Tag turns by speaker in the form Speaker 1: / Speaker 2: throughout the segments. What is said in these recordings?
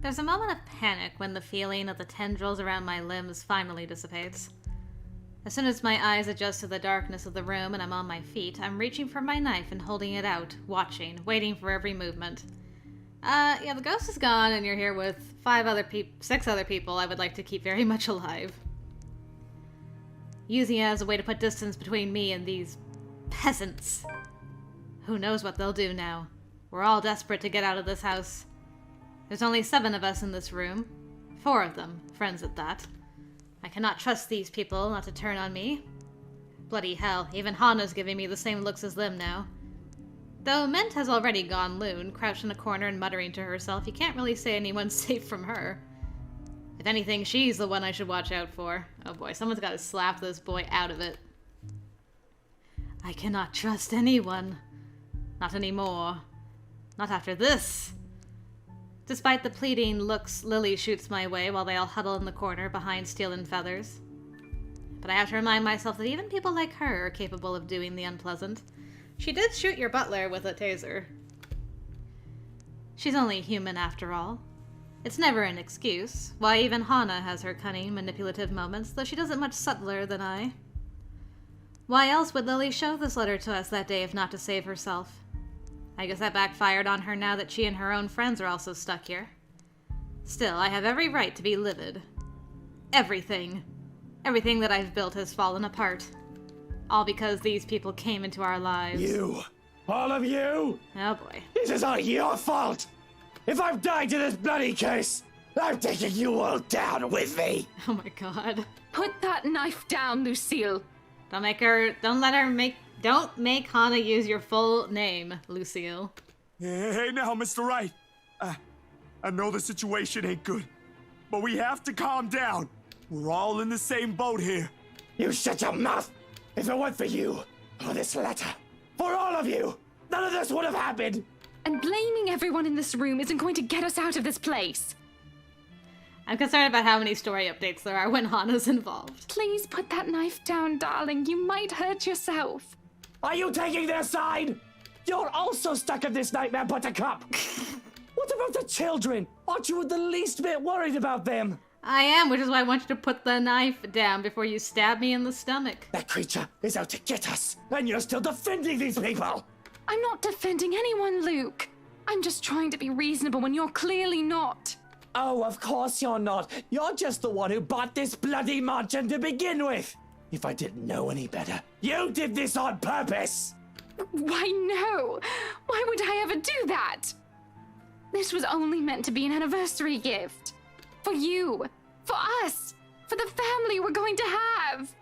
Speaker 1: There's a moment of panic when the feeling of the tendrils around my limbs finally dissipates. As soon as my eyes adjust to the darkness of the room and I'm on my feet, I'm reaching for my knife and holding it out, watching, waiting for every movement. Yeah, the ghost is gone and you're here with 6 other people I would like to keep very much alive. Using it as a way to put distance between me and these peasants. Who knows what they'll do now? We're all desperate to get out of this house. There's only 7 of us in this room. 4 of them, friends at that. I cannot trust these people not to turn on me. Bloody hell, even Hana's giving me the same looks as them now. Though Mint has already gone loon, crouched in a corner and muttering to herself, you can't really say anyone's safe from her. If anything, she's the one I should watch out for. Oh boy, someone's got to slap this boy out of it. I cannot trust anyone. Not anymore. Not after this. Despite the pleading looks Lily shoots my way while they all huddle in the corner behind Steel and Feathers. But I have to remind myself that even people like her are capable of doing the unpleasant. She did shoot your butler with a taser. She's only human after all. It's never an excuse. Why, even Hana has her cunning, manipulative moments, though she does it much subtler than I. Why else would Lily show this letter to us that day if not to save herself? I guess that backfired on her now that she and her own friends are also stuck here. Still, I have every right to be livid. Everything. Everything that I've built has fallen apart. All because these people came into our lives.
Speaker 2: You! All of you!
Speaker 1: Oh boy.
Speaker 2: This is all your fault! If I've died to this bloody case, I'm taking you all down with me!
Speaker 1: Oh my god.
Speaker 3: Put that knife down, Lucille.
Speaker 1: Don't make Hana use your full name, Lucille.
Speaker 4: Hey now, Mr. Wright. I know the situation ain't good, but we have to calm down. We're all in the same boat here.
Speaker 2: You shut your mouth! If it weren't for you, or this letter, for all of you, none of this would have happened!
Speaker 3: And blaming everyone in this room isn't going to get us out of this place.
Speaker 1: I'm concerned about how many story updates there are when Hana's involved.
Speaker 3: Please put that knife down, darling. You might hurt yourself.
Speaker 2: Are you taking their side? You're also stuck in this nightmare, Buttercup! What about the children? Aren't you the least bit worried about them?
Speaker 1: I am, which is why I want you to put the knife down before you stab me in the stomach.
Speaker 2: That creature is out to get us, and you're still defending these people!
Speaker 3: I'm not defending anyone, Luke. I'm just trying to be reasonable when you're clearly not.
Speaker 2: Oh, of course you're not. You're just the one who bought this bloody mansion to begin with. If I didn't know any better, you did this on purpose!
Speaker 3: Why, no. Why would I ever do that? This was only meant to be an anniversary gift. For you. For us. For the family we're going to have.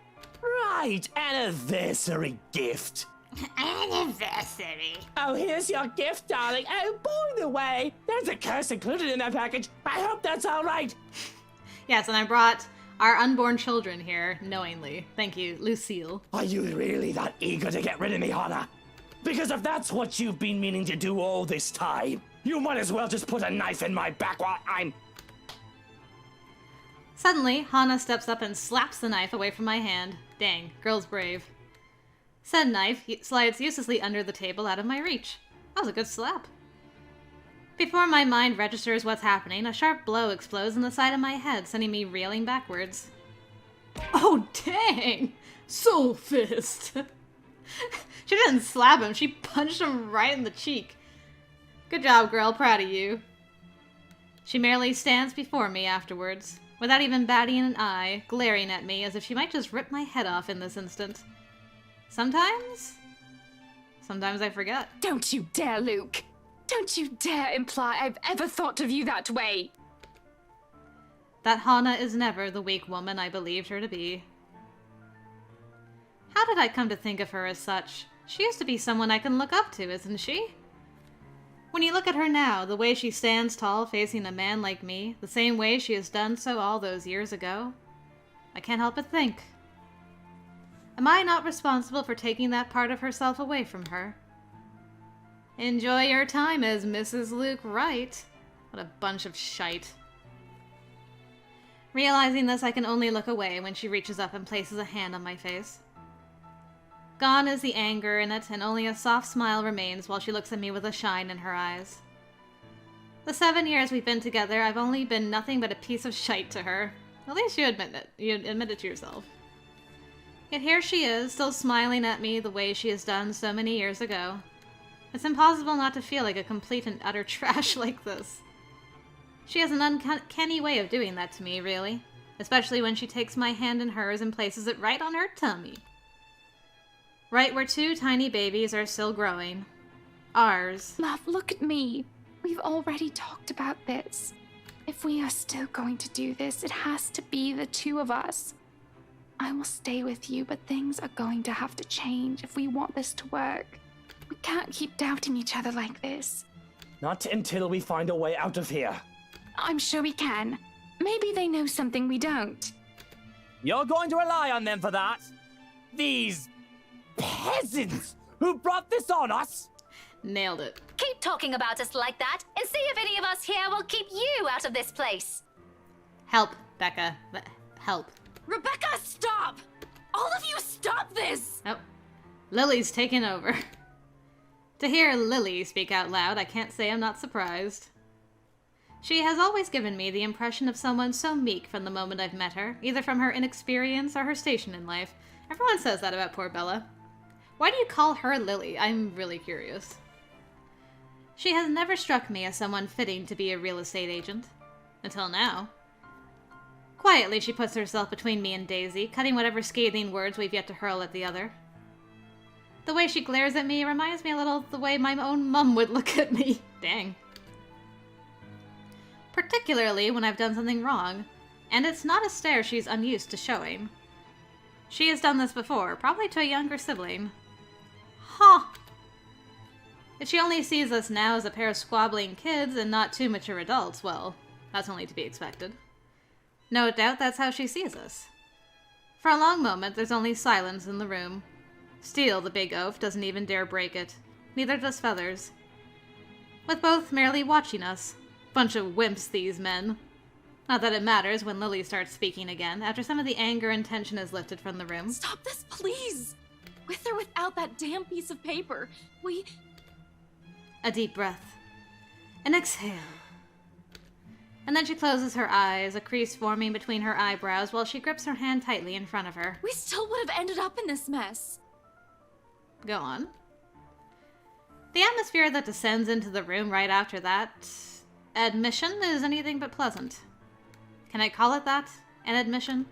Speaker 2: Right, anniversary gift.
Speaker 1: Anniversary.
Speaker 2: Oh, here's your gift, darling. Oh, by the way, there's a curse included in that package. I hope that's all right.
Speaker 1: Yes, and I brought our unborn children here, knowingly. Thank you, Lucille.
Speaker 2: Are you really that eager to get rid of me, Hana? Because if that's what you've been meaning to do all this time, you might as well just put a knife in my back while I'm...
Speaker 1: Suddenly, Hana steps up and slaps the knife away from my hand. Dang, girl's brave. Said knife slides uselessly under the table out of my reach. That was a good slap. Before my mind registers what's happening, a sharp blow explodes in the side of my head, sending me reeling backwards. Oh, dang! Soul fist! She didn't slap him, she punched him right in the cheek. Good job, girl, proud of you. She merely stands before me afterwards, without even batting an eye, glaring at me as if she might just rip my head off in this instant. Sometimes I forget.
Speaker 3: Don't you dare, Luke. Don't you dare imply I've ever thought of you that way.
Speaker 1: That Hana is never the weak woman I believed her to be. How did I come to think of her as such? She used to be someone I can look up to, isn't she? When you look at her now, the way she stands tall facing a man like me, the same way she has done so all those years ago, I can't help but think. Am I not responsible for taking that part of herself away from her? Enjoy your time as Mrs. Luke Wright. What a bunch of shite. Realizing this, I can only look away when she reaches up and places a hand on my face. Gone is the anger in it, and only a soft smile remains while she looks at me with a shine in her eyes. The 7 years we've been together, I've only been nothing but a piece of shite to her. At least you admit it. You admit it to yourself. Yet here she is, still smiling at me the way she has done so many years ago. It's impossible not to feel like a complete and utter trash like this. She has an uncanny way of doing that to me, really. Especially when she takes my hand in hers and places it right on her tummy. Right where 2 tiny babies are still growing. Ours.
Speaker 3: Love, look at me. We've already talked about this. If we are still going to do this, it has to be the 2 of us. I will stay with you, but things are going to have to change if we want this to work. We can't keep doubting each other like this.
Speaker 2: Not until we find a way out of here.
Speaker 3: I'm sure we can. Maybe they know something we don't.
Speaker 2: You're going to rely on them for that? These peasants who brought this on us?
Speaker 1: Nailed it.
Speaker 5: Keep talking about us like that, and see if any of us here will keep you out of this place.
Speaker 1: Help, Becca. Help.
Speaker 5: Rebecca, stop! All of you stop this!
Speaker 1: Oh. Lily's taken over. To hear Lily speak out loud, I can't say I'm not surprised. She has always given me the impression of someone so meek from the moment I've met her, either from her inexperience or her station in life. Everyone says that about poor Bella. Why do you call her Lily? I'm really curious. She has never struck me as someone fitting to be a real estate agent. Until now. Quietly, she puts herself between me and Daisy, cutting whatever scathing words we've yet to hurl at the other. The way she glares at me reminds me a little of the way my own mum would look at me. Dang. Particularly when I've done something wrong, and it's not a stare she's unused to showing. She has done this before, probably to a younger sibling. Huh. If she only sees us now as a pair of squabbling kids and not 2 mature adults, well, that's only to be expected. No doubt that's how she sees us. For a long moment, there's only silence in the room. Steel, the big oaf, doesn't even dare break it. Neither does Feathers. With both merely watching us. Bunch of wimps, these men. Not that it matters when Lily starts speaking again, after some of the anger and tension is lifted from the room.
Speaker 6: Stop this, please! With or without that damn piece of paper, we...
Speaker 1: A deep breath. An exhale. And then she closes her eyes, a crease forming between her eyebrows while she grips her hand tightly in front of her.
Speaker 6: We still would have ended up in this mess.
Speaker 1: Go on. The atmosphere that descends into the room right after that admission is anything but pleasant. Can I call it that? An admission?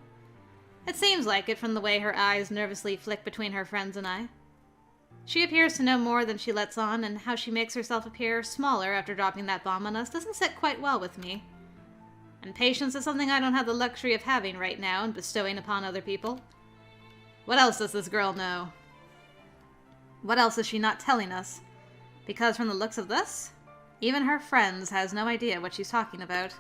Speaker 1: It seems like it from the way her eyes nervously flick between her friends and I. She appears to know more than she lets on, and how she makes herself appear smaller after dropping that bomb on us doesn't sit quite well with me. And patience is something I don't have the luxury of having right now and bestowing upon other people. What else does this girl know? What else is she not telling us? Because from the looks of this, even her friends has no idea what she's talking about.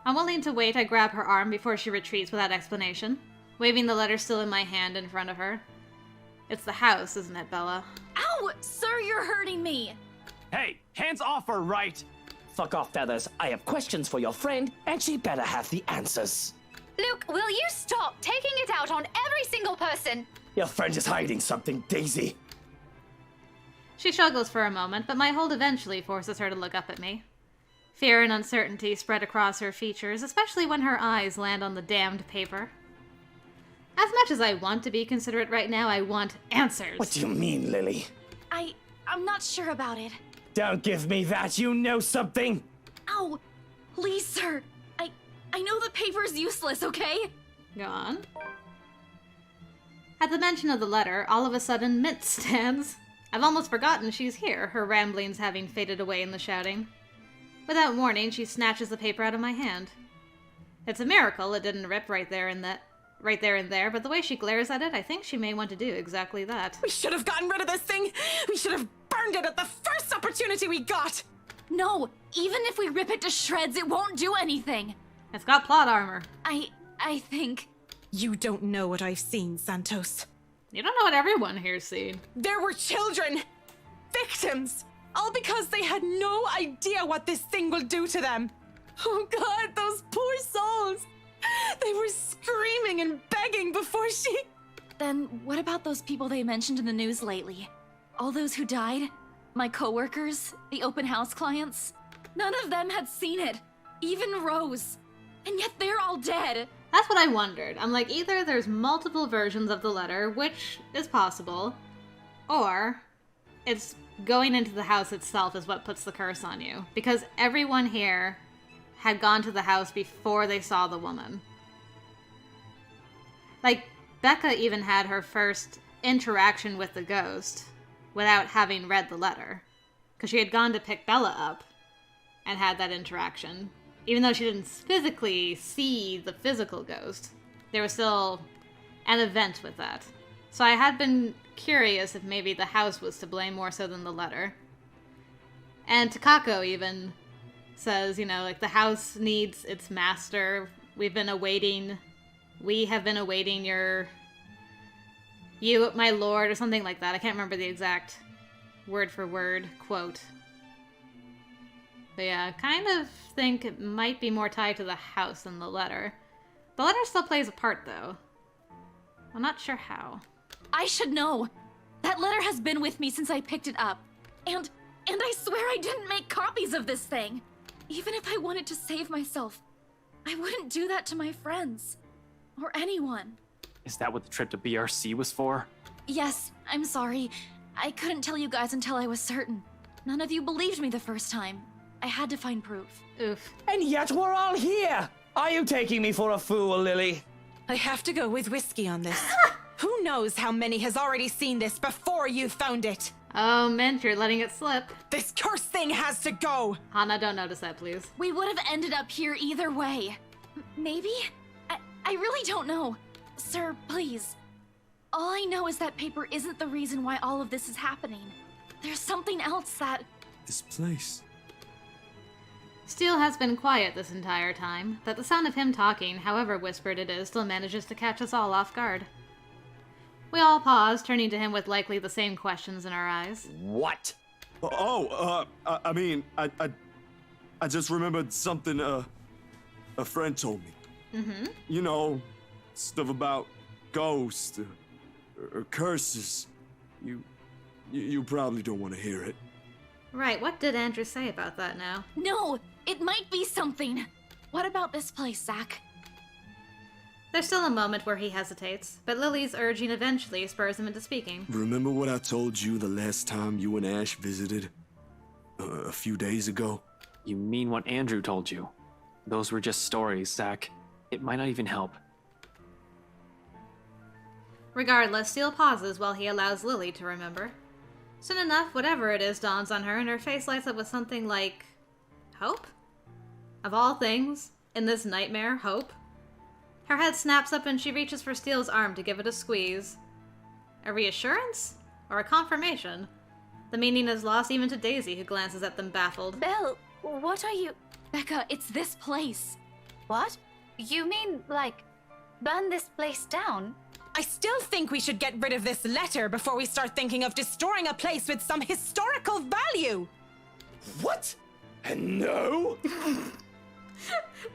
Speaker 1: Unwilling to wait, I grab her arm before she retreats without explanation, waving the letter still in my hand in front of her. It's the house, isn't it, Bella?
Speaker 6: Ow! Sir, you're hurting me!
Speaker 4: Hey, hands off her, right?
Speaker 2: Fuck off, Feathers. I have questions for your friend, and she better have the answers.
Speaker 5: Luke, will you stop taking it out on every single person?
Speaker 2: Your friend is hiding something, Daisy.
Speaker 1: She struggles for a moment, but my hold eventually forces her to look up at me. Fear and uncertainty spread across her features, especially when her eyes land on the damned paper. As much as I want to be considerate right now, I want answers.
Speaker 2: What do you mean, Lily?
Speaker 6: I'm not sure about it.
Speaker 2: Don't give me that, you know something!
Speaker 6: Ow! Please, sir. I know the paper's useless, okay?
Speaker 1: Go on. At the mention of the letter, all of a sudden, Mint stands. I've almost forgotten she's here, her ramblings having faded away in the shouting. Without warning, she snatches the paper out of my hand. It's a miracle it didn't rip right there and there, but the way she glares at it, I think she may want to do exactly that.
Speaker 7: We should have gotten rid of this thing! We should have burned it at the first opportunity we got!
Speaker 6: No, even if we rip it to shreds, it won't do anything.
Speaker 1: It's got plot armor.
Speaker 6: I think...
Speaker 7: You don't know what I've seen, Santos.
Speaker 1: You don't know what everyone here's seen.
Speaker 7: There were children! Victims! All because they had no idea what this thing will do to them! Oh god, those poor souls! They were screaming and begging before she...
Speaker 6: Then what about those people they mentioned in the news lately? All those who died? My coworkers? The open house clients? None of them had seen it. Even Rose. And yet they're all dead.
Speaker 1: That's what I wondered. I'm like, either there's multiple versions of the letter, which is possible, or it's going into the house itself is what puts the curse on you. Because everyone here had gone to the house before they saw the woman. Like, Becca even had her first interaction with the ghost without having read the letter. Because she had gone to pick Bella up and had that interaction. Even though she didn't physically see the physical ghost, there was still an event with that. So I had been curious if maybe the house was to blame more so than the letter. And Takako even says, you know, like, the house needs its master. We have been awaiting you, my lord, or something like that. I can't remember the exact word for word quote. But yeah, kind of think it might be more tied to the house than the letter. The letter still plays a part, though. I'm not sure how.
Speaker 6: I should know. That letter has been with me since I picked it up. And I swear I didn't make copies of this thing. Even if I wanted to save myself, I wouldn't do that to my friends. Or anyone.
Speaker 8: Is that what the trip to BRC was for?
Speaker 6: Yes, I'm sorry. I couldn't tell you guys until I was certain. None of you believed me the first time. I had to find proof.
Speaker 1: Oof.
Speaker 2: And yet we're all here! Are you taking me for a fool, Lily?
Speaker 7: I have to go with whiskey on this. Who knows how many has already seen this before you found it?
Speaker 1: Oh, Mint, you're letting it slip.
Speaker 7: This cursed thing has to go!
Speaker 1: Hana, don't notice that, please.
Speaker 6: We would have ended up here either way. Maybe? I really don't know. Sir, please. All I know is that paper isn't the reason why all of this is happening. There's something else that...
Speaker 4: This place.
Speaker 1: Steele has been quiet this entire time, but the sound of him talking, however whispered it is, still manages to catch us all off guard. We all pause, turning to him with likely the same questions in our eyes.
Speaker 2: What?
Speaker 4: I mean, I just remembered something a friend told me.
Speaker 1: Mm-hmm.
Speaker 4: You know, stuff about ghosts or curses. You probably don't want to hear it.
Speaker 1: Right, what did Andrew say about that now?
Speaker 6: No, it might be something. What about this place, Zach?
Speaker 1: There's still a moment where he hesitates, but Lily's urging eventually spurs him into speaking.
Speaker 4: Remember what I told you the last time you and Ash visited? A few days ago?
Speaker 8: You mean what Andrew told you? Those were just stories, Zach. It might not even help.
Speaker 1: Regardless, Steele pauses while he allows Lily to remember. Soon enough, whatever it is dawns on her, and her face lights up with something like... hope? Of all things, in this nightmare, hope? Her head snaps up and she reaches for Steele's arm to give it a squeeze. A reassurance? Or a confirmation? The meaning is lost even to Daisy, who glances at them baffled.
Speaker 6: Belle, what are you... Becca, it's this place.
Speaker 5: What? You mean, like, burn this place down?
Speaker 7: I still think we should get rid of this letter before we start thinking of destroying a place with some historical value.
Speaker 2: What? No?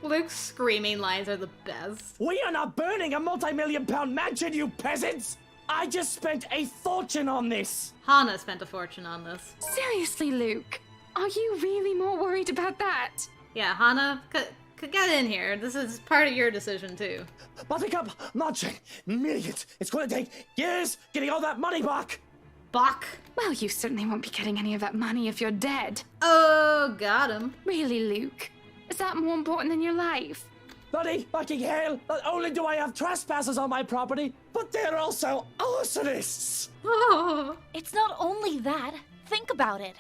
Speaker 1: Luke's screaming lines are the best.
Speaker 2: We are not burning a multi-million-pound mansion, you peasants! I just spent a fortune on this!
Speaker 1: Hana spent a fortune on this.
Speaker 3: Seriously, Luke, are you really more worried about that?
Speaker 1: Yeah, Hana, could get in here. This is part of your decision, too.
Speaker 2: Buttercup, marching, millions. It's gonna take years getting all that money back!
Speaker 1: Bach!
Speaker 3: Well, you certainly won't be getting any of that money if you're dead.
Speaker 1: Oh, got him.
Speaker 3: Really, Luke? Is that more important than your life?
Speaker 2: Bloody fucking hell! Not only do I have trespassers on my property, but they're also arsonists!
Speaker 1: Oh.
Speaker 6: It's not only that. Think about it.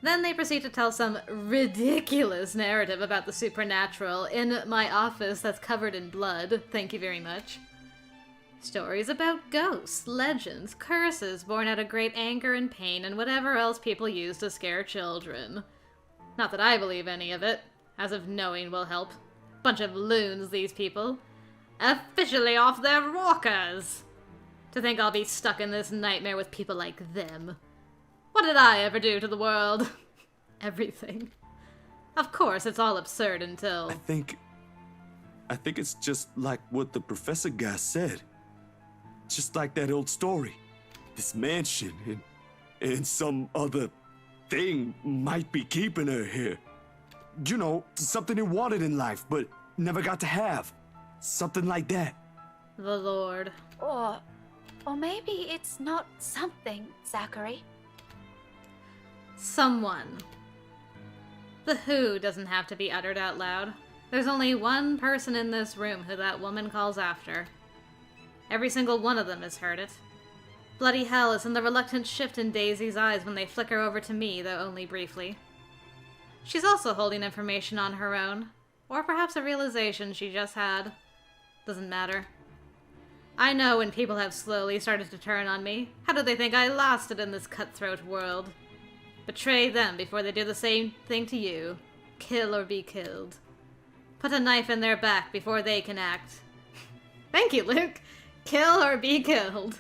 Speaker 1: Then they proceed to tell some ridiculous narrative about the supernatural in my office that's covered in blood. Thank you very much. Stories about ghosts, legends, curses born out of great anger and pain, and whatever else people use to scare children. Not that I believe any of it, as if knowing will help. Bunch of loons, these people. Officially off their rockers! To think I'll be stuck in this nightmare with people like them. What did I ever do to the world? Everything. Of course, it's all absurd until...
Speaker 4: I think it's just like what the professor guy said. Just like that old story. This mansion in some other thing might be keeping her here. You know, something he wanted in life, but never got to have. Something like that.
Speaker 1: The Lord.
Speaker 5: Or maybe it's not something, Zachary.
Speaker 1: Someone. The who doesn't have to be uttered out loud. There's only one person in this room who that woman calls after. Every single one of them has heard it. Bloody hell is in the reluctant shift in Daisy's eyes when they flicker over to me, though only briefly. She's also holding information on her own, or perhaps a realization she just had. Doesn't matter. I know when people have slowly started to turn on me. How do they think I lost it in this cutthroat world? Betray them before they do the same thing to you. Kill or be killed. Put a knife in their back before they can act. Thank you, Luke. Kill or be killed.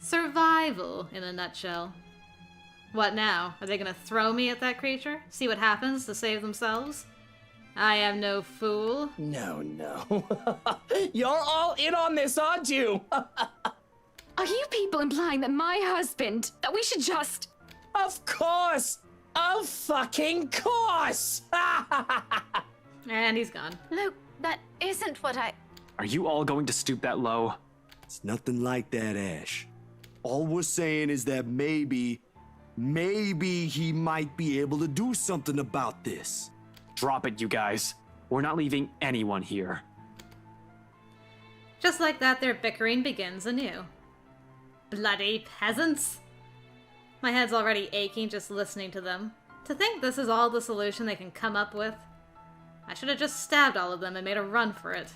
Speaker 1: Survival, in a nutshell. What now? Are they gonna throw me at that creature? See what happens to save themselves? I am no fool.
Speaker 2: No. You're all in on this, aren't you?
Speaker 3: Are you people implying that my husband, that we should just...
Speaker 2: Of course! Of fucking course!
Speaker 1: And he's gone.
Speaker 5: Luke, that isn't what I...
Speaker 8: Are you all going to stoop that low?
Speaker 4: It's nothing like that, Ash. All we're saying is that maybe he might be able to do something about this.
Speaker 8: Drop it, you guys. We're not leaving anyone here.
Speaker 1: Just like that, their bickering begins anew. Bloody peasants! My head's already aching just listening to them. To think this is all the solution they can come up with. I should have just stabbed all of them and made a run for it.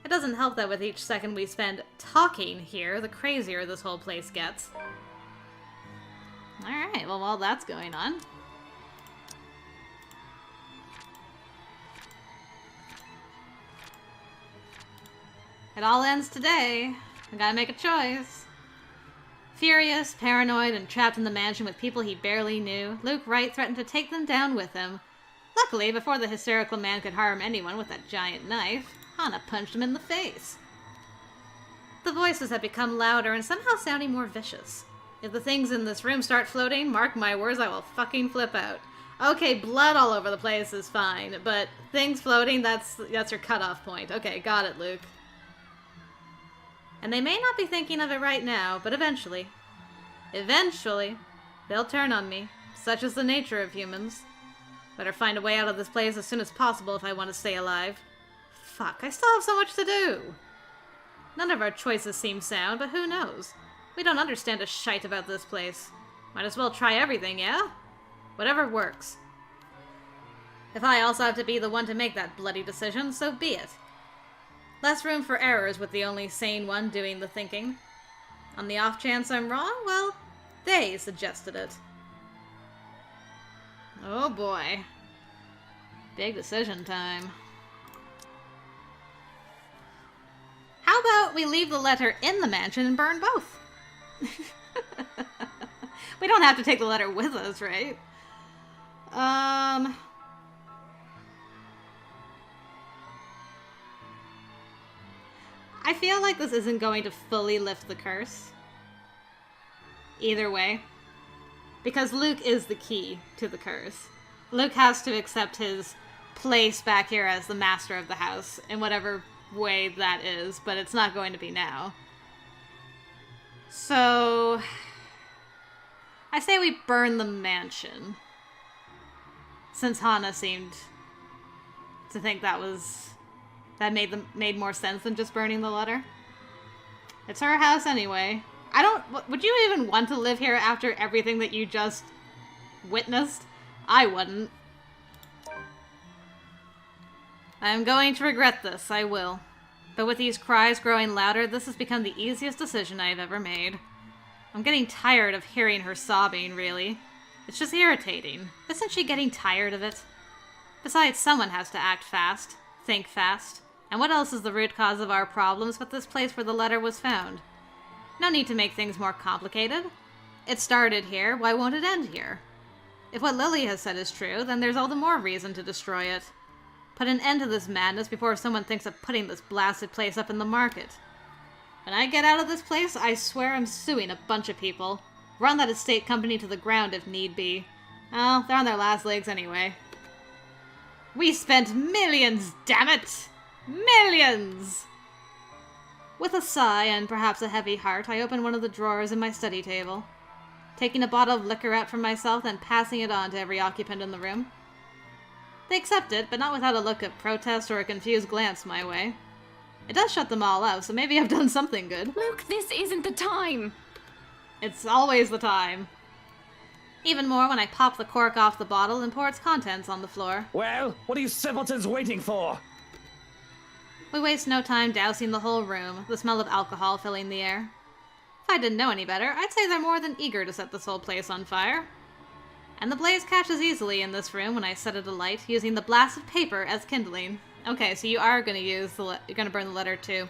Speaker 1: It doesn't help that with each second we spend talking here, the crazier this whole place gets. Alright, well, while that's going on... It all ends today. I gotta make a choice. Furious, paranoid, and trapped in the mansion with people he barely knew, Luke Wright threatened to take them down with him. Luckily, before the hysterical man could harm anyone with that giant knife, Hannah punched him in the face. The voices had become louder and somehow sounding more vicious. If the things in this room start floating, mark my words, I will fucking flip out. Okay, blood all over the place is fine, but things floating, that's your cutoff point. Okay, got it, Luke. And they may not be thinking of it right now, but eventually, they'll turn on me. Such is the nature of humans. Better find a way out of this place as soon as possible if I want to stay alive. Fuck, I still have so much to do. None of our choices seem sound, but who knows? We don't understand a shite about this place. Might as well try everything, yeah? Whatever works. If I also have to be the one to make that bloody decision, so be it. Less room for errors with the only sane one doing the thinking. On the off chance I'm wrong, well, they suggested it. Oh boy. Big decision time. How about we leave the letter in the mansion and burn both? We don't have to take the letter with us, right? I feel like this isn't going to fully lift the curse. Either way. Because Luke is the key to the curse. Luke has to accept his place back here as the master of the house, in whatever way that is, but it's not going to be now. So... I say we burn the mansion. Since Hannah seemed to think that made more sense than just burning the letter. It's her house anyway. Would you even want to live here after everything that you just witnessed? I wouldn't. I'm going to regret this, I will. But with these cries growing louder, this has become the easiest decision I've ever made. I'm getting tired of hearing her sobbing, really. It's just irritating. Isn't she getting tired of it? Besides, someone has to act fast, think fast. And what else is the root cause of our problems but this place where the letter was found? No need to make things more complicated. It started here, why won't it end here? If what Lily has said is true, then there's all the more reason to destroy it. Put an end to this madness before someone thinks of putting this blasted place up in the market. When I get out of this place, I swear I'm suing a bunch of people. Run that estate company to the ground if need be. Oh, they're on their last legs anyway. We spent millions, damn it! Millions! With a sigh and perhaps a heavy heart, I opened one of the drawers in my study table, taking a bottle of liquor out for myself and passing it on to every occupant in the room. They accept it, but not without a look of protest or a confused glance my way. It does shut them all up, so maybe I've done something good.
Speaker 3: Luke, this isn't the time.
Speaker 1: It's always the time. Even more when I pop the cork off the bottle and pour its contents on the floor.
Speaker 2: Well, what are you simpletons waiting for?
Speaker 1: We waste no time dousing the whole room, the smell of alcohol filling the air. If I didn't know any better, I'd say they're more than eager to set this whole place on fire. And the blaze catches easily in this room when I set it alight, using the blast of paper as kindling. Okay, so you are going to you're going to burn the letter too.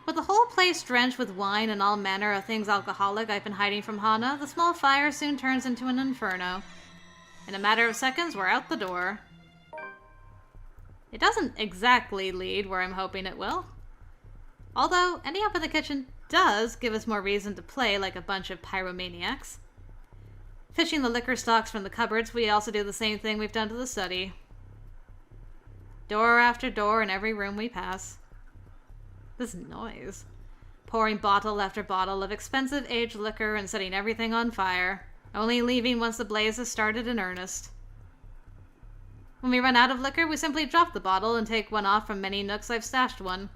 Speaker 1: With the whole place drenched with wine and all manner of things alcoholic I've been hiding from Hana, the small fire soon turns into an inferno. In a matter of seconds, we're out the door. It doesn't exactly lead where I'm hoping it will. Although, ending up in the kitchen does give us more reason to play like a bunch of pyromaniacs. Fishing the liquor stocks from the cupboards, we also do the same thing we've done to the study. Door after door in every room we pass. This noise. Pouring bottle after bottle of expensive aged liquor and setting everything on fire, only leaving once the blaze has started in earnest. When we run out of liquor, we simply drop the bottle and take one off from many nooks I've stashed one.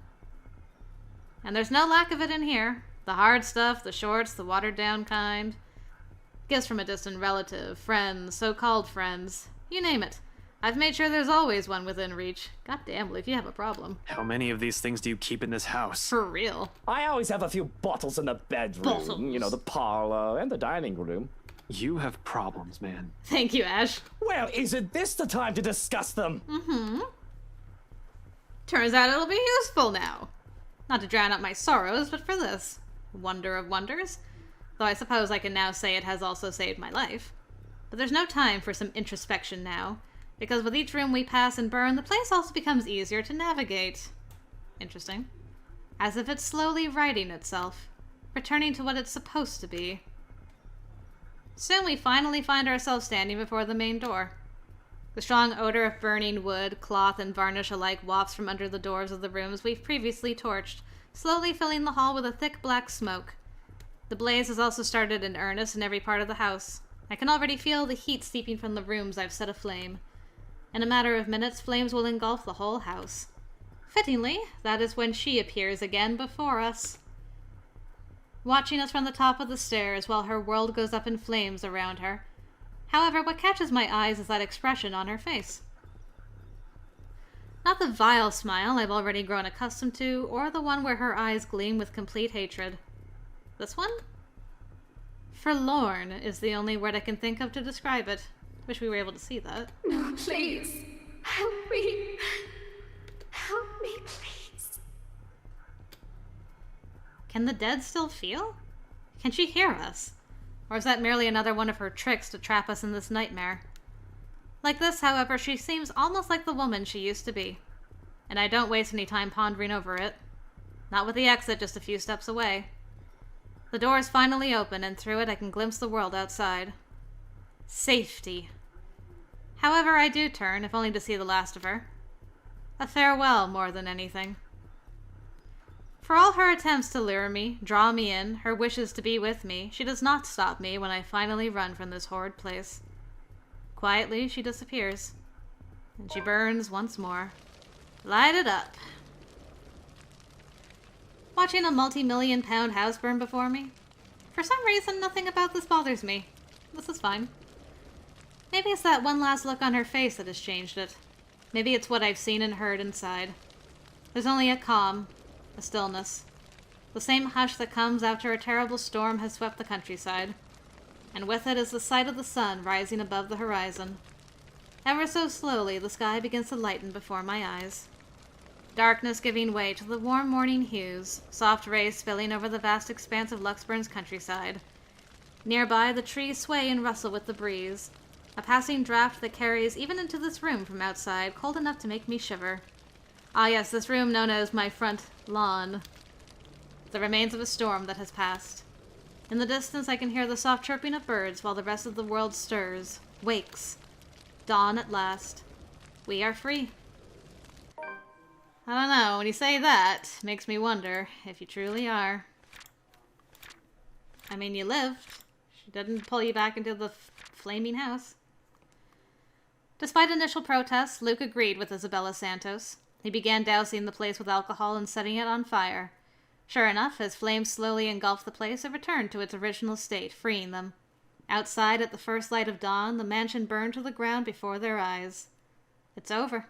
Speaker 1: And there's no lack of it in here. The hard stuff, the shorts, the watered-down kind. Gifts from a distant relative, friends, so-called friends. You name it. I've made sure there's always one within reach. Goddamn, Luke, you have a problem.
Speaker 8: How many of these things do you keep in this house?
Speaker 1: For real.
Speaker 2: I always have a few bottles in the bedroom.
Speaker 1: Bottles.
Speaker 2: You know, the parlor and the dining room.
Speaker 8: You have problems, man.
Speaker 1: Thank you, Ash.
Speaker 2: Well, isn't this the time to discuss them?
Speaker 1: Mm-hmm. Turns out it'll be useful now. Not to drown out my sorrows, but for this. Wonder of wonders. Though I suppose I can now say it has also saved my life. But there's no time for some introspection now, because with each room we pass and burn, the place also becomes easier to navigate. Interesting. As if it's slowly righting itself, returning to what it's supposed to be. Soon we finally find ourselves standing before the main door. The strong odor of burning wood, cloth, and varnish alike wafts from under the doors of the rooms we've previously torched, slowly filling the hall with a thick black smoke. The blaze has also started in earnest in every part of the house. I can already feel the heat seeping from the rooms I've set aflame. In a matter of minutes, flames will engulf the whole house. Fittingly, that is when she appears again before us, watching us from the top of the stairs while her world goes up in flames around her. However, what catches my eyes is that expression on her face. Not the vile smile I've already grown accustomed to, or the one where her eyes gleam with complete hatred. This one? Forlorn is the only word I can think of to describe it. Wish we were able to see that.
Speaker 3: No, please. Help me. Help me, please.
Speaker 1: Can the dead still feel? Can she hear us? Or is that merely another one of her tricks to trap us in this nightmare? Like this, however, she seems almost like the woman she used to be. And I don't waste any time pondering over it. Not with the exit just a few steps away. The door is finally open, and through it I can glimpse the world outside. Safety. However, I do turn, if only to see the last of her. A farewell more than anything. For all her attempts to lure me, draw me in, her wishes to be with me, she does not stop me when I finally run from this horrid place. Quietly, she disappears. And she burns once more. Light it up. Watching a multi-million-pound house burn before me. For some reason, nothing about this bothers me. This is fine. Maybe it's that one last look on her face that has changed it. Maybe it's what I've seen and heard inside. There's only a calm, a stillness. The same hush that comes after a terrible storm has swept the countryside. And with it is the sight of the sun rising above the horizon. Ever so slowly, the sky begins to lighten before my eyes. Darkness giving way to the warm morning hues, soft rays spilling over the vast expanse of Luxburn's countryside. Nearby, the trees sway and rustle with the breeze, a passing draft that carries even into this room from outside, cold enough to make me shiver. Ah yes, this room known as my front lawn. The remains of a storm that has passed. In the distance, I can hear the soft chirping of birds while the rest of the world stirs, wakes. Dawn at last. We are free. I don't know, when you say that, makes me wonder if you truly are. I mean, you lived. She didn't pull you back into the flaming house. Despite initial protests, Luke agreed with Isabella Santos. He began dousing the place with alcohol and setting it on fire. Sure enough, as flames slowly engulfed the place, it returned to its original state, freeing them. Outside, at the first light of dawn, the mansion burned to the ground before their eyes. It's over.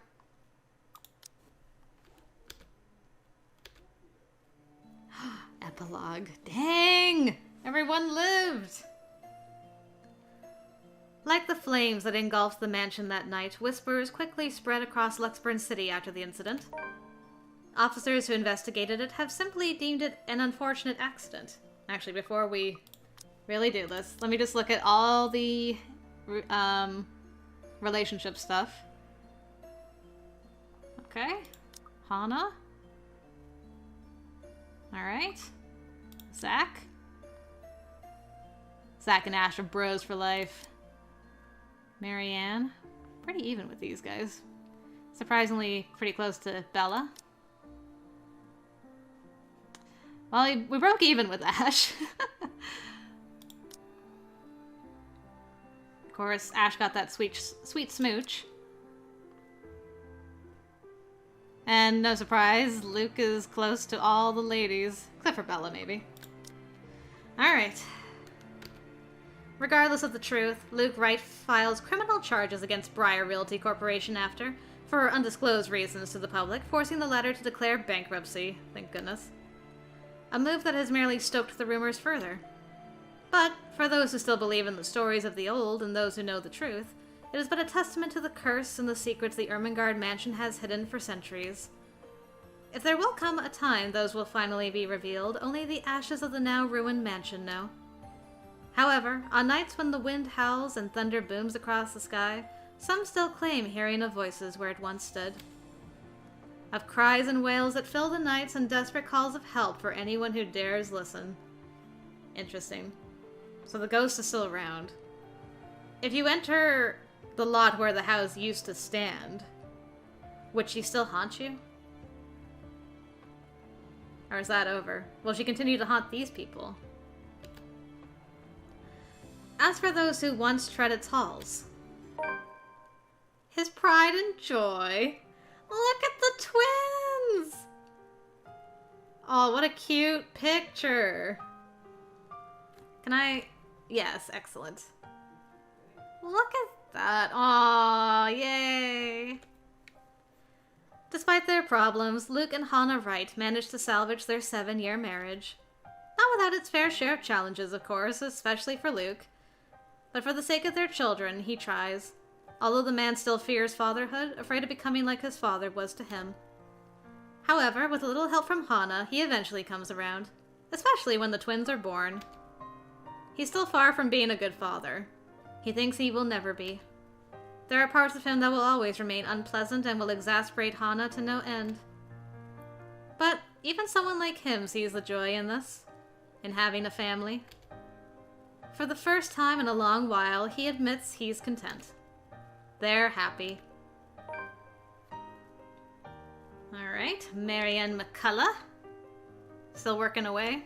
Speaker 1: Epilogue. Dang! Everyone lived! Like the flames that engulfed the mansion that night, whispers quickly spread across Luxburn City after the incident. Officers who investigated it have simply deemed it an unfortunate accident. Actually, before we really do this, let me just look at all the relationship stuff. Okay. Hana. Alright. Zach. Zach and Ash are bros for life. Marianne. Pretty even with these guys. Surprisingly pretty close to Bella. Well, we broke even with Ash. Of course, Ash got that sweet smooch. And no surprise, Luke is close to all the ladies. Except for Bella, maybe. Alright. Regardless of the truth, Luke Wright files criminal charges against Briar Realty Corporation after, for undisclosed reasons to the public, forcing the latter to declare bankruptcy. Thank goodness. A move that has merely stoked the rumors further. But, for those who still believe in the stories of the old and those who know the truth, it is but a testament to the curse and the secrets the Ermengarde mansion has hidden for centuries. If there will come a time those will finally be revealed, only the ashes of the now ruined mansion know. However, on nights when the wind howls and thunder booms across the sky, some still claim hearing of voices where it once stood. Of cries and wails that fill the nights and desperate calls of help for anyone who dares listen. Interesting. So the ghost is still around. If you enter the lot where the house used to stand, would she still haunt you? Or is that over? Will she continue to haunt these people? As for those who once tread its halls, his pride and joy. Look at the twins! Oh, what a cute picture. Can I? Yes, excellent. Look at that. Aw, yay. Despite their problems, Luke and Hana Wright managed to salvage their 7-year marriage. Not without its fair share of challenges, of course, especially for Luke. But for the sake of their children, he tries. Although the man still fears fatherhood, afraid of becoming like his father was to him. However, with a little help from Hana, he eventually comes around. Especially when the twins are born. He's still far from being a good father. He thinks he will never be. There are parts of him that will always remain unpleasant and will exasperate Hana to no end. But even someone like him sees the joy in this. In having a family. For the first time in a long while, he admits he's content. They're happy. Alright, Marianne McCullough. Still working away.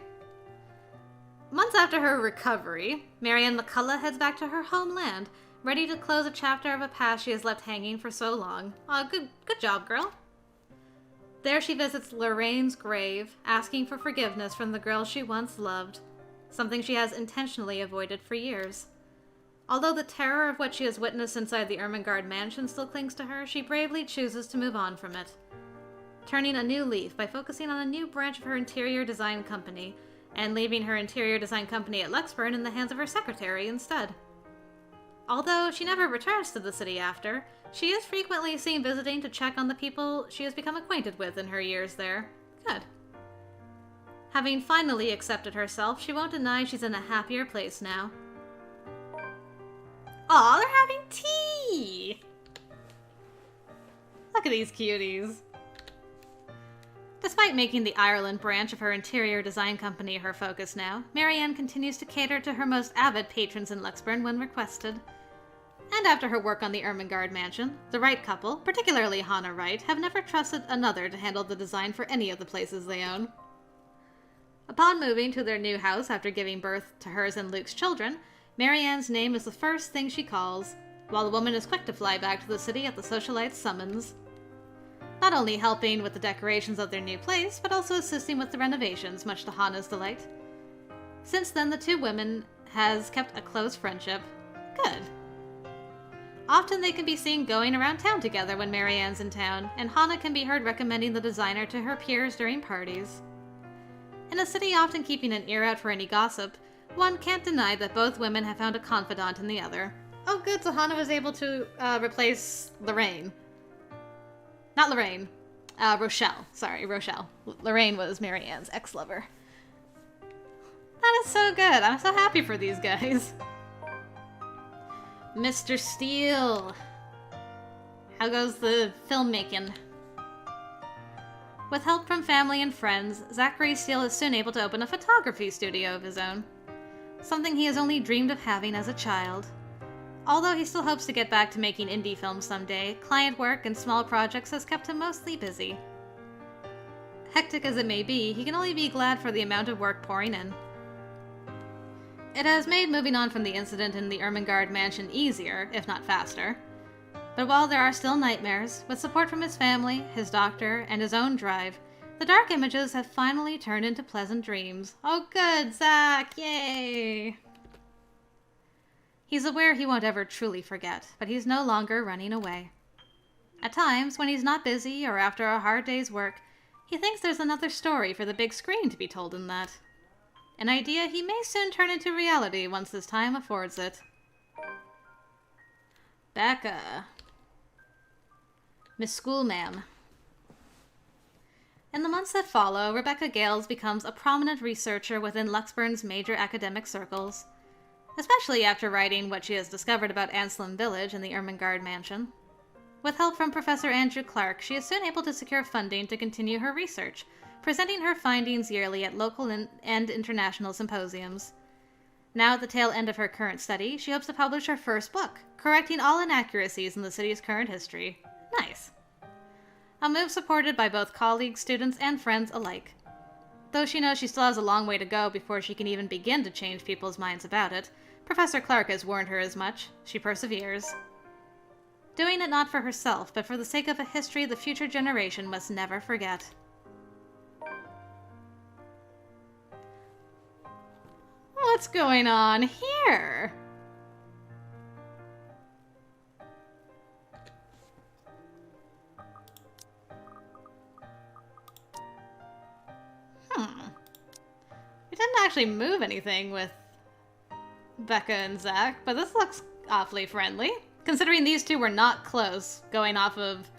Speaker 1: Months after her recovery, Marianne McCullough heads back to her homeland, ready to close a chapter of a past she has left hanging for so long. Aw, good job, girl. There she visits Lorraine's grave, asking for forgiveness from the girl she once loved, something she has intentionally avoided for years. Although the terror of what she has witnessed inside the Ermengarde mansion still clings to her, she bravely chooses to move on from it, turning a new leaf by focusing on a new branch of her interior design company, and leaving her interior design company at Luxburn in the hands of her secretary instead. Although she never returns to the city after, she is frequently seen visiting to check on the people she has become acquainted with in her years there. Good. Having finally accepted herself, she won't deny she's in a happier place now. Aw, they're having tea! Look at these cuties. Despite Despite making the Ireland branch of her interior design company her focus now, Marianne continues to cater to her most avid patrons in Luxburn when requested. And after her work on the Ermengarde mansion, the Wright couple, particularly Hannah Wright, have never trusted another to handle the design for any of the places they own. Upon moving to their new house after giving birth to hers and Luke's children, Marianne's name is the first thing she calls, while the woman is quick to fly back to the city at the socialites' summons. Not only helping with the decorations of their new place, but also assisting with the renovations, much to Hannah's delight. Since then, the two women has kept a close friendship. Good. Often they can be seen going around town together when Marianne's in town, and Hannah can be heard recommending the designer to her peers during parties. In a city often keeping an ear out for any gossip, one can't deny that both women have found a confidant in the other. Oh good, so Hannah was able to replace Lorraine. Not Lorraine. Rochelle. Sorry, Rochelle. Lorraine was Marianne's ex-lover. That is so good. I'm so happy for these guys. Mr. Steele. How goes the filmmaking? With help from family and friends, Zachary Steele is soon able to open a photography studio of his own. Something he has only dreamed of having as a child. Although he still hopes to get back to making indie films someday, client work and small projects has kept him mostly busy. Hectic as it may be, he can only be glad for the amount of work pouring in. It has made moving on from the incident in the Ermengarde mansion easier, if not faster. But while there are still nightmares, with support from his family, his doctor, and his own drive, the dark images have finally turned into pleasant dreams. Oh good, Zach! Yay! He's aware he won't ever truly forget, but he's no longer running away. At times, when he's not busy or after a hard day's work, he thinks there's another story for the big screen to be told in that. An idea he may soon turn into reality once his time affords it. Becca. Miss Schoolma'am. In the months that follow, Rebecca Gales becomes a prominent researcher within Luxburn's major academic circles, especially after writing what she has discovered about Anselm Village and the Ermengarde mansion. With help from Professor Andrew Clark, she is soon able to secure funding to continue her research, presenting her findings yearly at local and international symposiums. Now at the tail end of her current study, she hopes to publish her first book, correcting all inaccuracies in the city's current history. Nice. A move supported by both colleagues, students, and friends alike. Though she knows she still has a long way to go before she can even begin to change people's minds about it, Professor Clark has warned her as much. She perseveres. Doing it not for herself, but for the sake of a history the future generation must never forget. What's going on here? We didn't actually move anything with Becca and Zach, but this looks awfully friendly. Considering these two were not close, going off of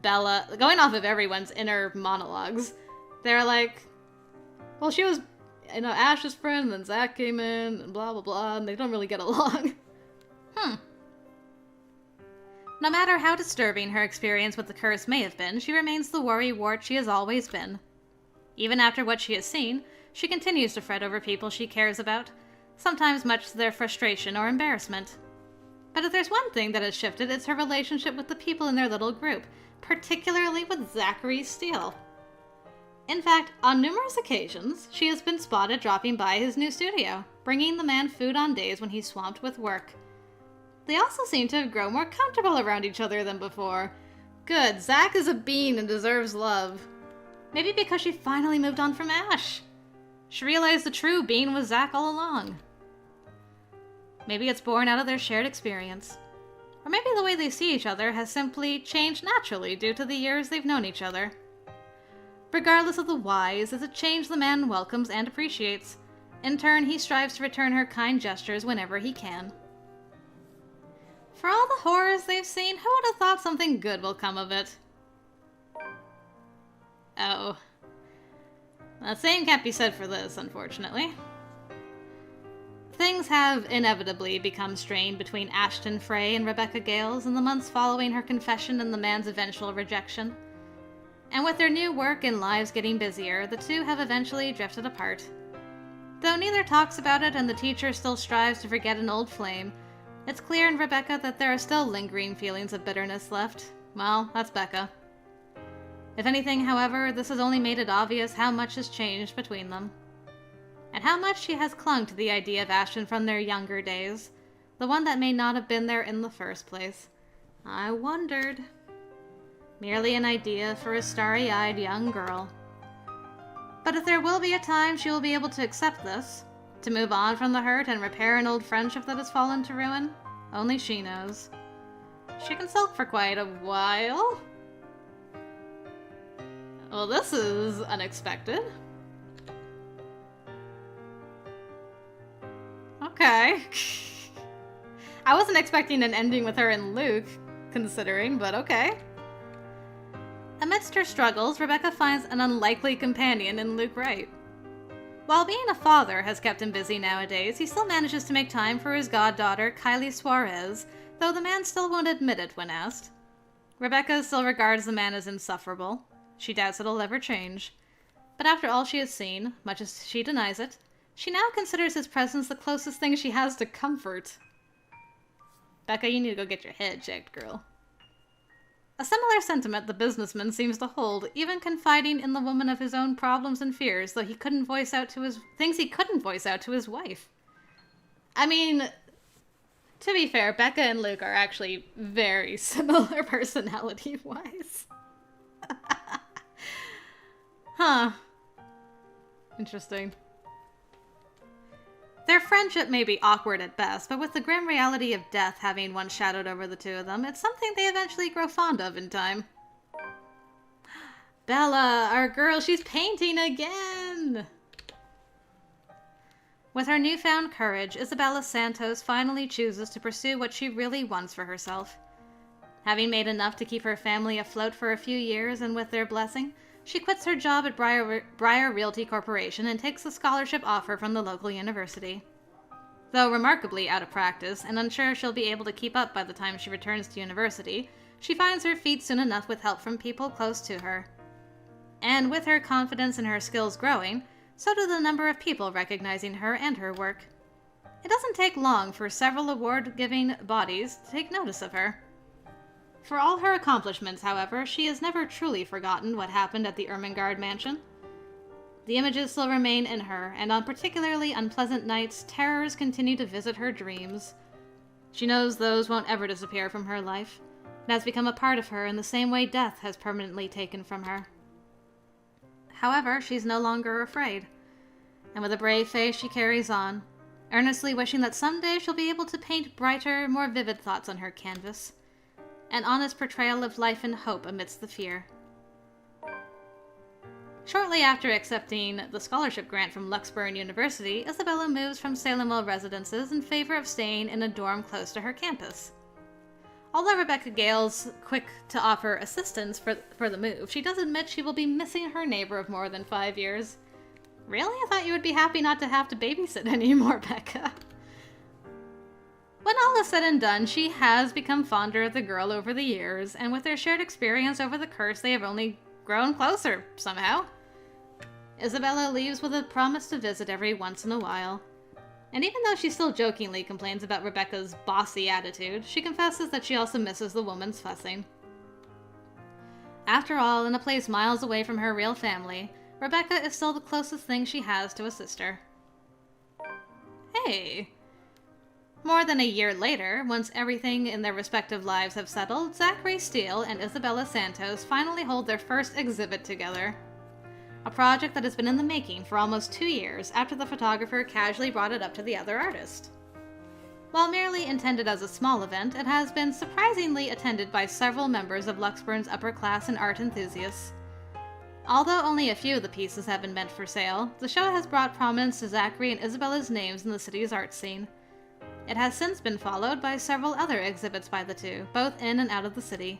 Speaker 1: everyone's inner monologues. They're like, well, she was, Ash's friend, and then Zach came in, and blah, blah, blah, and they don't really get along. No matter how disturbing her experience with the curse may have been, she remains the worrywart she has always been. Even after what she has seen, she continues to fret over people she cares about, sometimes much to their frustration or embarrassment. But if there's one thing that has shifted, it's her relationship with the people in their little group, particularly with Zachary Steele. In fact, on numerous occasions, she has been spotted dropping by his new studio, bringing the man food on days when he's swamped with work. They also seem to have grown more comfortable around each other than before. Good, Zach is a bean and deserves love. Maybe because she finally moved on from Ash. She realized the true bean was Zach all along. Maybe it's born out of their shared experience. Or maybe the way they see each other has simply changed naturally due to the years they've known each other. Regardless of the whys, it's a change the man welcomes and appreciates. In turn, he strives to return her kind gestures whenever he can. For all the horrors they've seen, who would have thought something good will come of it? Oh. The same can't be said for this, unfortunately. Things have inevitably become strained between Ashton Frey and Rebecca Gales in the months following her confession and the man's eventual rejection. And with their new work and lives getting busier, the two have eventually drifted apart. Though neither talks about it and the teacher still strives to forget an old flame, it's clear in Rebecca that there are still lingering feelings of bitterness left. Well, that's Becca. If anything, however, this has only made it obvious how much has changed between them. And how much she has clung to the idea of Ashton from their younger days, the one that may not have been there in the first place. I wondered. Merely an idea for a starry-eyed young girl. But if there will be a time she will be able to accept this, to move on from the hurt and repair an old friendship that has fallen to ruin, only she knows. She can sulk for quite a while. Well, this is unexpected. Okay. I wasn't expecting an ending with her and Luke, considering, but okay. Amidst her struggles, Rebecca finds an unlikely companion in Luke Wright. While being a father has kept him busy nowadays, he still manages to make time for his goddaughter, Kylie Suarez, though the man still won't admit it when asked. Rebecca still regards the man as insufferable. She doubts it'll ever change. But after all she has seen, much as she denies it, she now considers his presence the closest thing she has to comfort. Becca, you need to go get your head checked, girl. A similar sentiment the businessman seems to hold, even confiding in the woman of his own problems and fears, though he couldn't voice out to his things he couldn't voice out to his wife. I mean, to be fair, Becca and Luke are actually very similar personality-wise. Huh. Interesting. Their friendship may be awkward at best, but with the grim reality of death having once shadowed over the two of them, it's something they eventually grow fond of in time. Bella, our girl, she's painting again! With her newfound courage, Isabella Santos finally chooses to pursue what she really wants for herself. Having made enough to keep her family afloat for a few years, and with their blessing, she quits her job at Briar Realty Corporation and takes a scholarship offer from the local university. Though remarkably out of practice, and unsure she'll be able to keep up by the time she returns to university, she finds her feet soon enough with help from people close to her. And with her confidence in her skills growing, so do the number of people recognizing her and her work. It doesn't take long for several award-giving bodies to take notice of her. For all her accomplishments, however, she has never truly forgotten what happened at the Ermengarde mansion. The images still remain in her, and on particularly unpleasant nights, terrors continue to visit her dreams. She knows those won't ever disappear from her life. It has become a part of her in the same way death has permanently taken from her. However, she's no longer afraid, and with a brave face she carries on, earnestly wishing that someday she'll be able to paint brighter, more vivid thoughts on her canvas. An honest portrayal of life and hope amidst the fear. Shortly after accepting the scholarship grant from Luxburn University, Isabella moves from Salemwell Residences in favor of staying in a dorm close to her campus. Although Rebecca Gale's quick to offer assistance for the move, she does admit she will be missing her neighbor of more than 5 years. Really? I thought you would be happy not to have to babysit anymore, Becca. When all is said and done, she has become fonder of the girl over the years, and with their shared experience over the curse, they have only grown closer, somehow. Isabella leaves with a promise to visit every once in a while. And even though she still jokingly complains about Rebecca's bossy attitude, she confesses that she also misses the woman's fussing. After all, in a place miles away from her real family, Rebecca is still the closest thing she has to a sister. Hey! More than a year later, once everything in their respective lives have settled, Zachary Steele and Isabella Santos finally hold their first exhibit together. A project that has been in the making for almost 2 years after the photographer casually brought it up to the other artist. While merely intended as a small event, it has been surprisingly attended by several members of Luxburn's upper class and art enthusiasts. Although only a few of the pieces have been meant for sale, the show has brought prominence to Zachary and Isabella's names in the city's art scene. It has since been followed by several other exhibits by the two, both in and out of the city.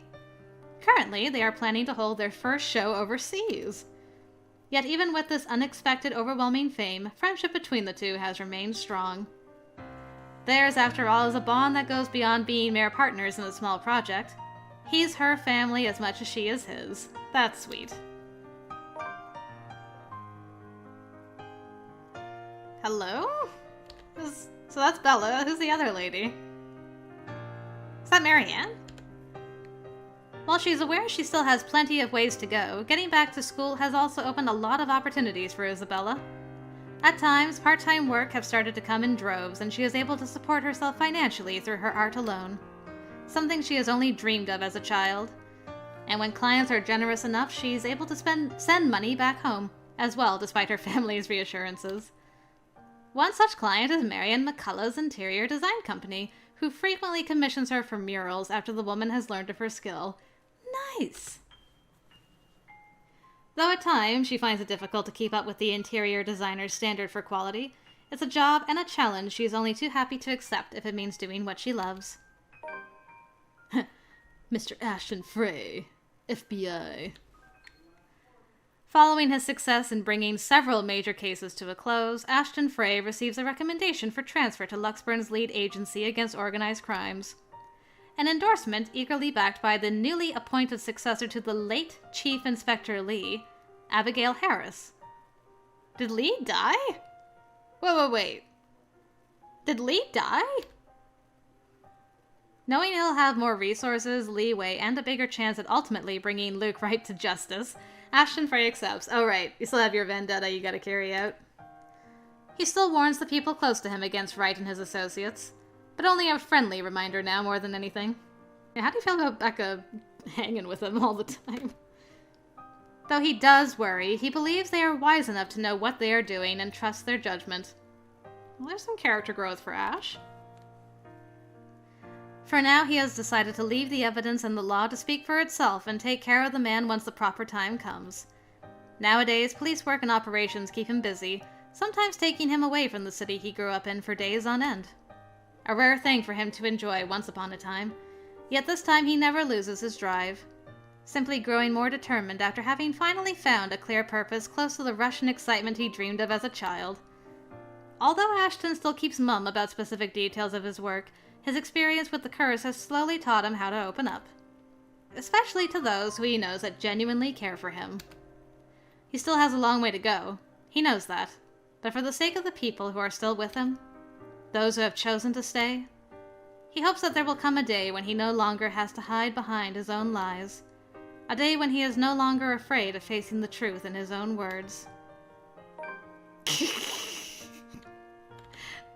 Speaker 1: Currently, they are planning to hold their first show overseas. Yet even with this unexpected, overwhelming fame, friendship between the two has remained strong. Theirs, after all, is a bond that goes beyond being mere partners in a small project. He's her family as much as she is his. That's sweet. Hello? So that's Bella. Who's the other lady? Is that Marianne? While she's aware she still has plenty of ways to go, getting back to school has also opened a lot of opportunities for Isabella. At times, part-time work have started to come in droves, and she is able to support herself financially through her art alone. Something she has only dreamed of as a child. And when clients are generous enough, she's able to send money back home, as well, despite her family's reassurances. One such client is Marion McCullough's interior design company, who frequently commissions her for murals after the woman has learned of her skill. Nice! Though at times she finds it difficult to keep up with the interior designer's standard for quality, it's a job and a challenge she is only too happy to accept if it means doing what she loves. Mr. Ashton Frey, FBI. Following his success in bringing several major cases to a close, Ashton Frey receives a recommendation for transfer to Luxburn's lead agency against organized crimes. An endorsement eagerly backed by the newly appointed successor to the late Chief Inspector Lee, Abigail Harris. Did Lee die? Wait. Did Lee die? Knowing he'll have more resources, leeway, and a bigger chance at ultimately bringing Luke right to justice, Ashton Frey accepts. Oh right, you still have your vendetta you gotta carry out. He still warns the people close to him against Wright and his associates, but only a friendly reminder now more than anything. Yeah, how do you feel about Becca hanging with him all the time? Though he does worry, he believes they are wise enough to know what they are doing and trust their judgment. Well, there's some character growth for Ash. For now, he has decided to leave the evidence and the law to speak for itself and take care of the man once the proper time comes. Nowadays, police work and operations keep him busy, sometimes taking him away from the city he grew up in for days on end. A rare thing for him to enjoy once upon a time, yet this time he never loses his drive, simply growing more determined after having finally found a clear purpose close to the rush and excitement he dreamed of as a child. Although Ashton still keeps mum about specific details of his work, his experience with the curse has slowly taught him how to open up, especially to those who he knows that genuinely care for him. He still has a long way to go, he knows that, but for the sake of the people who are still with him, those who have chosen to stay, he hopes that there will come a day when he no longer has to hide behind his own lies, a day when he is no longer afraid of facing the truth in his own words.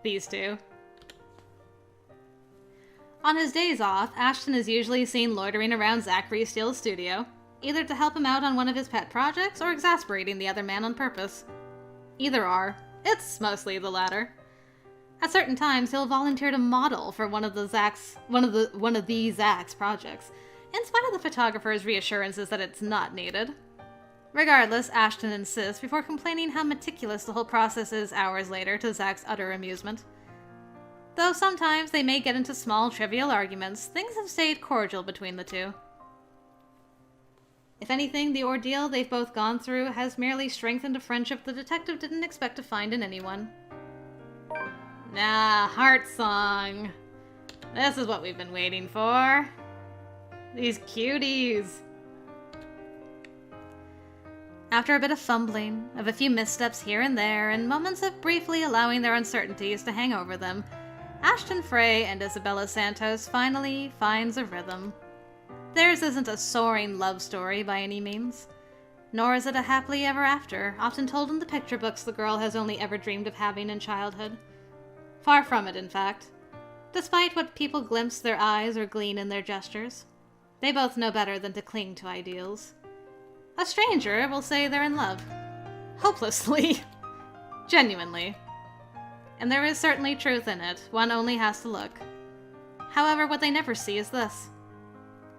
Speaker 1: These two. On his days off, Ashton is usually seen loitering around Zachary Steele's studio, either to help him out on one of his pet projects or exasperating the other man on purpose. Either are. It's mostly the latter. At certain times, he'll volunteer to model for one of the Zach's projects, in spite of the photographer's reassurances that it's not needed. Regardless, Ashton insists before complaining how meticulous the whole process is hours later to Zach's utter amusement. Though sometimes they may get into small, trivial arguments, things have stayed cordial between the two. If anything, the ordeal they've both gone through has merely strengthened a friendship the detective didn't expect to find in anyone. Heart song. This is what we've been waiting for. These cuties. After a bit of fumbling, of a few missteps here and there, and moments of briefly allowing their uncertainties to hang over them, Ashton Frey and Isabella Santos finally finds a rhythm. Theirs isn't a soaring love story by any means, nor is it a happily ever after, often told in the picture books the girl has only ever dreamed of having in childhood. Far from it, in fact. Despite what people glimpse their eyes or glean in their gestures, they both know better than to cling to ideals. A stranger will say they're in love. Hopelessly. Genuinely. And there is certainly truth in it, one only has to look. However, what they never see is this.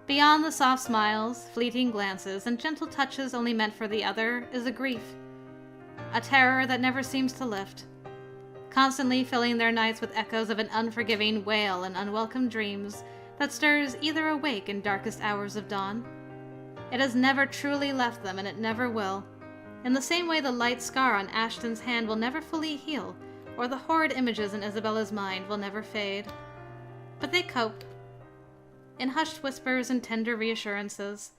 Speaker 1: Beyond the soft smiles, fleeting glances, and gentle touches only meant for the other is a grief. A terror that never seems to lift. Constantly filling their nights with echoes of an unforgiving wail and unwelcome dreams that stirs either awake in darkest hours of dawn. It has never truly left them, and it never will. In the same way the light scar on Ashton's hand will never fully heal, or the horrid images in Isabella's mind will never fade. But they cope. in hushed whispers and tender reassurances,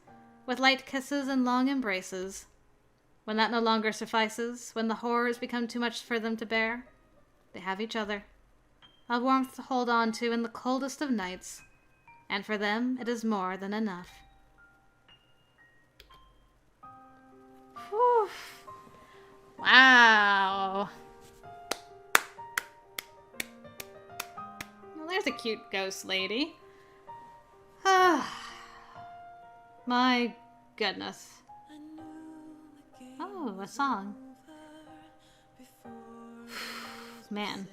Speaker 1: with light kisses and long embraces. When that no longer suffices, when the horrors become too much for them to bear, they have each other, a warmth to hold on to in the coldest of nights, and for them it is more than enough. Whew. Wow. Well, there's a cute ghost lady. My goodness. Oh, a song. Man,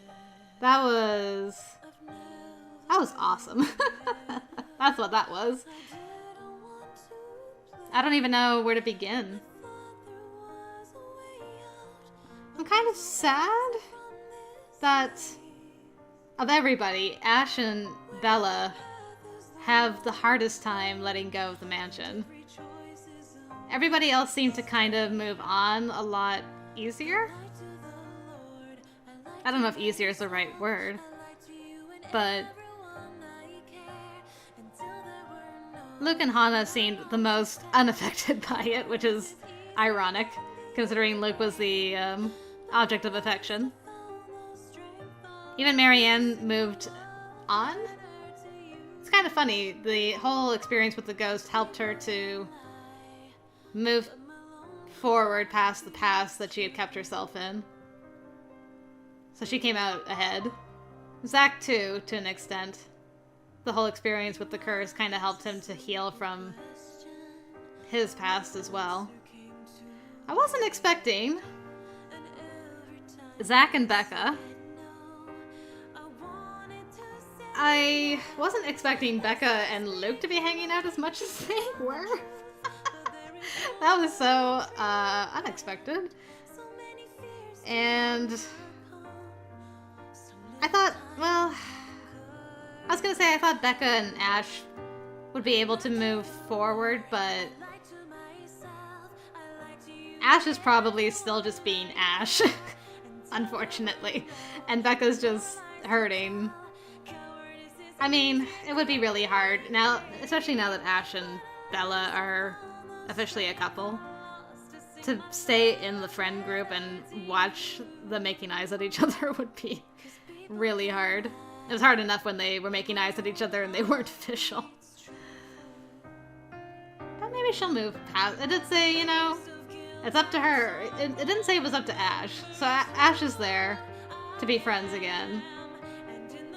Speaker 1: that was awesome. That's what that was. I don't even know where to begin. I'm kind of sad that of everybody, Ash and Bella have the hardest time letting go of the mansion. Everybody else seemed to kind of move on a lot easier. I don't know if easier is the right word, but Luke and Hana seemed the most unaffected by it, which is ironic, considering Luke was the object of affection. Even Marianne moved on. It's kind of funny. The whole experience with the ghost helped her to move forward past the past that she had kept herself in. So she came out ahead. Zack, too, to an extent. The whole experience with the curse kind of helped him to heal from his past as well. I wasn't expecting Zack and Becca. I wasn't expecting Becca and Luke to be hanging out as much as they were. That was so unexpected. And I thought, well, I was gonna say I thought Becca and Ash would be able to move forward, but Ash is probably still just being Ash, unfortunately, and Becca's just hurting. I mean, it would be really hard now, especially now that Ash and Bella are officially a couple, to stay in the friend group and watch them making eyes at each other would be really hard. It was hard enough when they were making eyes at each other and they weren't official. But maybe she'll move past. It did say, you know, it's up to her. It didn't say it was up to Ash. So Ash is there to be friends again.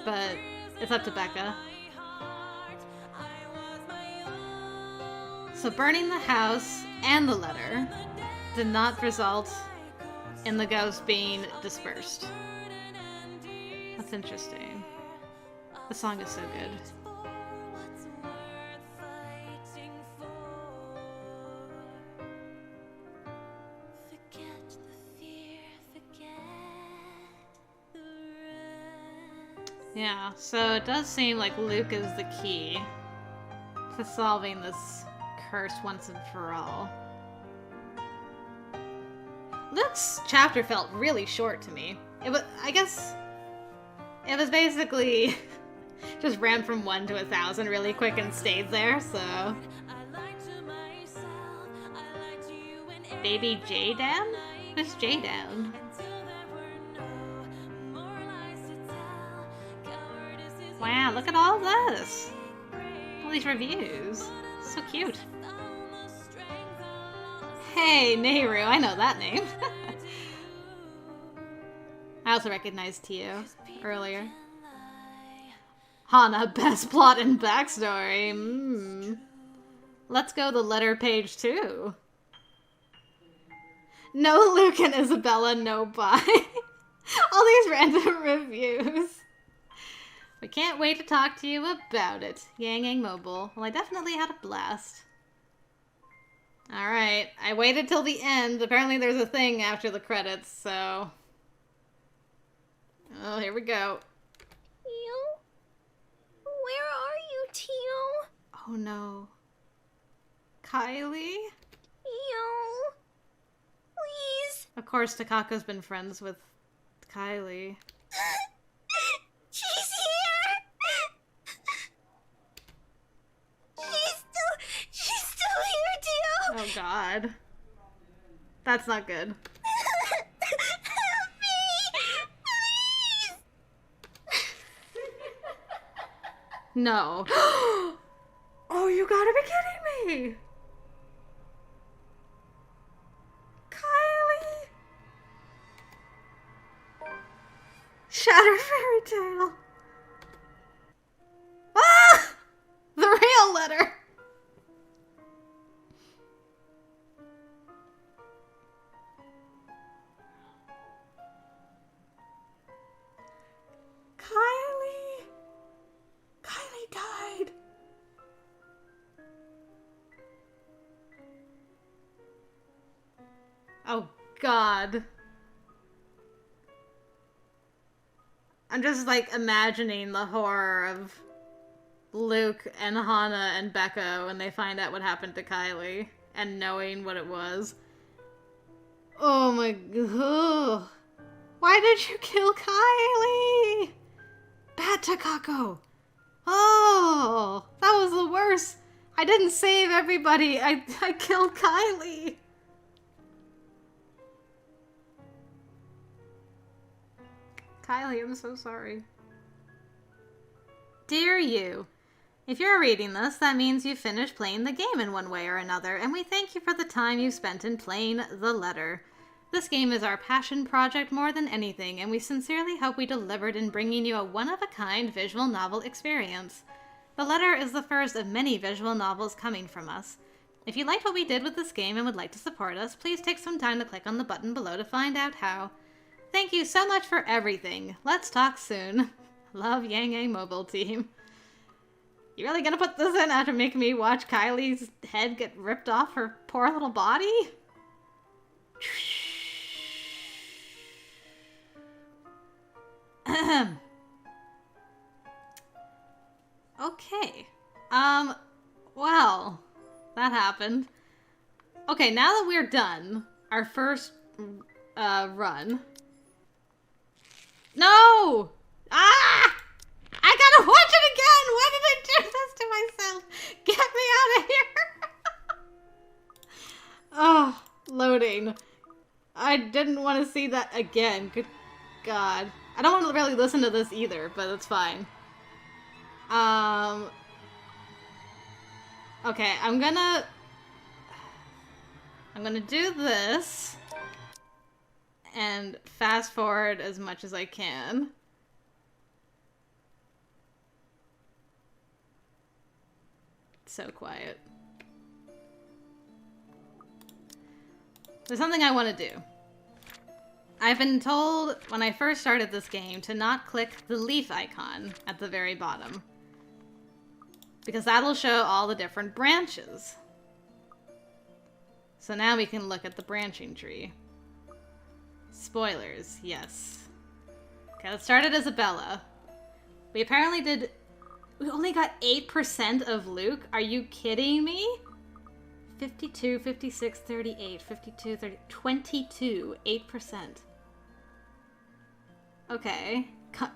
Speaker 1: But it's up to Becca. So burning the house and the letter did not result in the ghost being dispersed. That's interesting. The song is so good. Yeah, so it does seem like Luke is the key to solving this curse once and for all. Luke's chapter felt really short to me. I guess it was basically just ran from 1 to 1,000 really quick and stayed there, so. Baby J-Dan? Who's J-Dan? Wow, look at all this! All these reviews. So cute. Hey, Nehru, I know that name. I also recognized Tio earlier. Hana, best plot and backstory. Let's go the letter page 2. No Luke and Isabella, no bye. All these random reviews. We can't wait to talk to you about it. Yang Yang Mobile. Well, I definitely had a blast. Alright, I waited till the end. Apparently there's a thing after the credits, so. Oh, here we go.
Speaker 9: Tio? Where are you, Tio?
Speaker 1: Oh no. Kylie?
Speaker 9: Tio? Please?
Speaker 1: Of course, Takako's been friends with Kylie.
Speaker 9: She's here!
Speaker 1: Oh god. That's not good.
Speaker 9: Help me! Please!
Speaker 1: No. Oh, you gotta be kidding me! Kylie! Shattered fairy tale. Ah! The real letter. Kylie. Kylie died. Oh, God. I'm just, like, imagining the horror of Luke and Hannah and Becca when they find out what happened to Kylie and knowing what it was. Oh my god. Why did you kill Kylie? Bad Takako. Oh, that was the worst. I didn't save everybody. I killed Kylie. Kylie, I'm so sorry. Dear you, if you're reading this, that means you've finished playing the game in one way or another, and we thank you for the time you've spent in playing The Letter. This game is our passion project more than anything, and we sincerely hope we delivered in bringing you a one-of-a-kind visual novel experience. The Letter is the first of many visual novels coming from us. If you liked what we did with this game and would like to support us, please take some time to click on the button below to find out how. Thank you so much for everything. Let's talk soon. Love, Yang Yang Mobile Team. You really gonna put this in after making me watch Kylie's head get ripped off her poor little body? Okay. Well, that happened. Okay, now that we're done, our first, run. No! Ah! I gotta watch it again! Why did I do this to myself? Get me out of here! Oh, loading. I didn't want to see that again. Good God. I don't want to really listen to this either, but it's fine. Okay, I'm gonna do this and fast forward as much as I can. It's so quiet. There's something I want to do. I've been told when I first started this game to not click the leaf icon at the very bottom, because that'll show all the different branches. So now we can look at the branching tree. Spoilers, yes. Okay, let's start at Isabella. We only got 8% of Luke? Are you kidding me? 52, 56, 38, 52, 30, 22, 8%. Okay,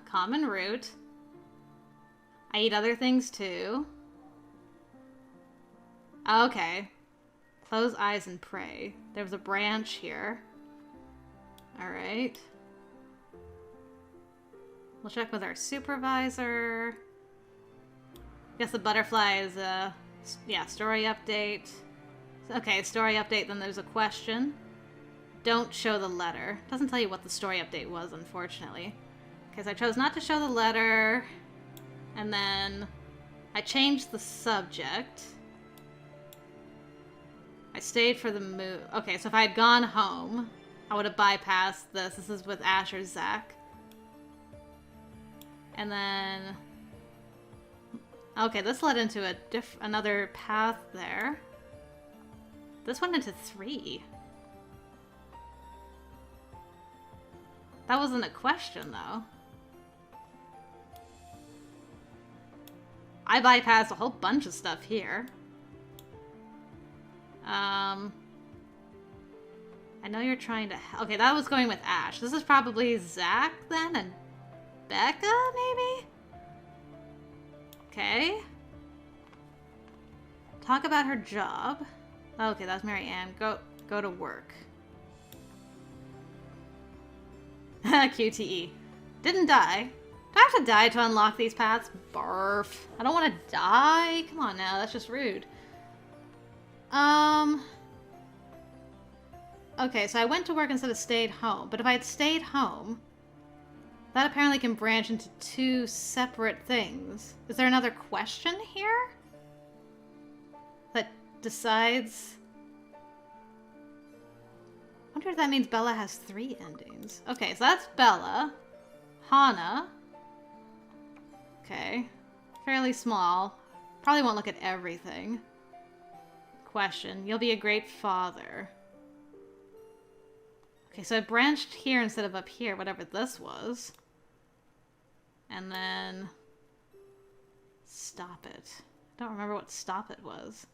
Speaker 1: common root. I eat other things too. Okay. Close eyes and pray. There was a branch here. Alright. We'll check with our supervisor. Guess the butterfly is yeah, story update. Okay, story update, then there's a question. Don't show the letter. Doesn't tell you what the story update was, unfortunately. Okay, so I chose not to show the letter. And then I changed the subject. I stayed for the move. Okay, so if I had gone home, I would have bypassed this. This is with Ash or Zach. And then... Okay, this led into another path there. This went into 3. That wasn't a question, though. I bypassed a whole bunch of stuff here. I know you're trying to... Okay, that was going with Ash. This is probably Zach, then, and Becca, maybe? Okay. Talk about her job. Okay, that's Mary Ann. Go to work. QTE. Didn't die. Do I have to die to unlock these paths? Barf. I don't want to die. Come on now, that's just rude. Okay, so I went to work instead of stayed home. But if I had stayed home, that apparently can branch into two separate things. Is there another question here? That decides... I wonder if that means Bella has 3 endings. Okay, so that's Bella. Hana. Okay. Fairly small. Probably won't look at everything. Question. You'll be a great father. Okay, so it branched here instead of up here, whatever this was. And then... Stop it. I don't remember what stop it was.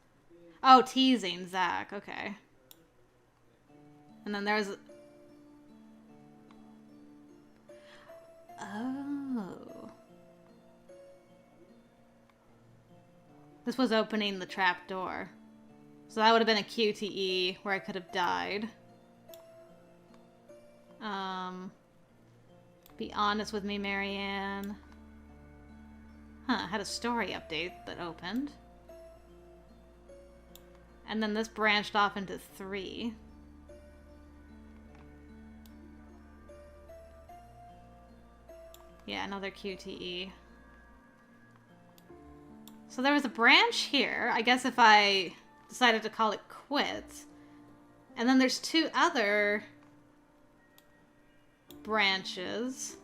Speaker 1: Oh, teasing Zach. Okay. And then there's... Oh. This was opening the trap door. So that would have been a QTE where I could have died. Be honest with me, Marianne. Huh, had a story update that opened. And then this branched off into 3. Yeah, another QTE. So there was a branch here. I guess if I decided to call it quits. And then there's 2 other branches.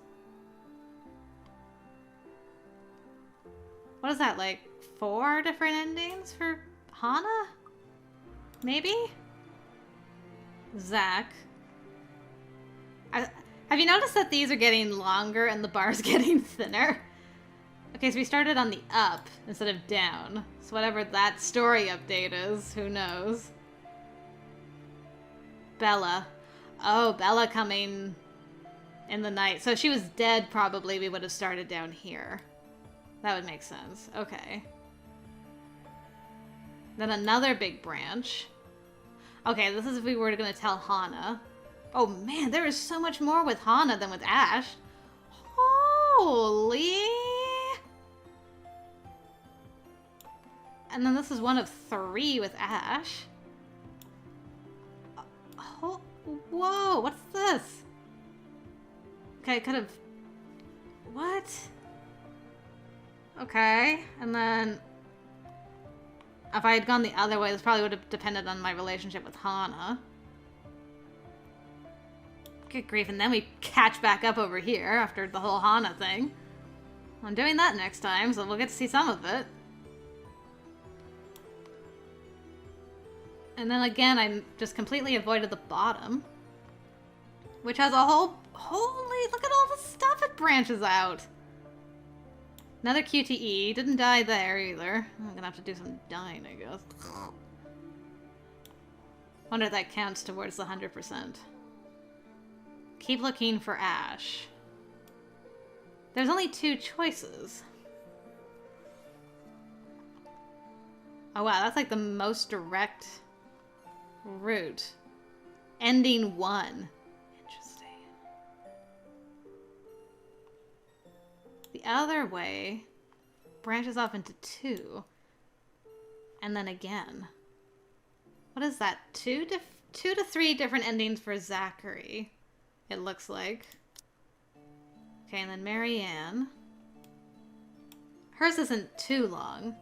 Speaker 1: What is that, like 4 different endings for Hana? Maybe? Zach. Have you noticed that these are getting longer and the bar's getting thinner? Okay, so we started on the up instead of down. So whatever that story update is, who knows? Bella. Oh, Bella coming in the night. So if she was dead, probably we would have started down here. That would make sense. Okay. Then another big branch. Okay, this is if we were going to tell Hana. Oh man, there is so much more with Hana than with Ash. Holy! And then this is one of 3 with Ash. Oh, whoa, what's this? Okay, I could have... What? Okay, and then... If I had gone the other way, this probably would have depended on my relationship with Hana. Good grief, and then we catch back up over here after the whole Hana thing. I'm doing that next time, so we'll get to see some of it. And then again, I just completely avoided the bottom. Which has a whole... Holy, look at all the stuff it branches out! Another QTE. Didn't die there either. I'm gonna have to do some dying, I guess. Wonder if that counts towards the 100%. Keep looking for Ash. There's only 2 choices. Oh wow, that's like the most direct route. Ending 1. Interesting. The other way branches off into 2. And then again. What is that? 2 to 3 different endings for Zachary. It looks like. Okay, and then Marianne. Hers isn't too long.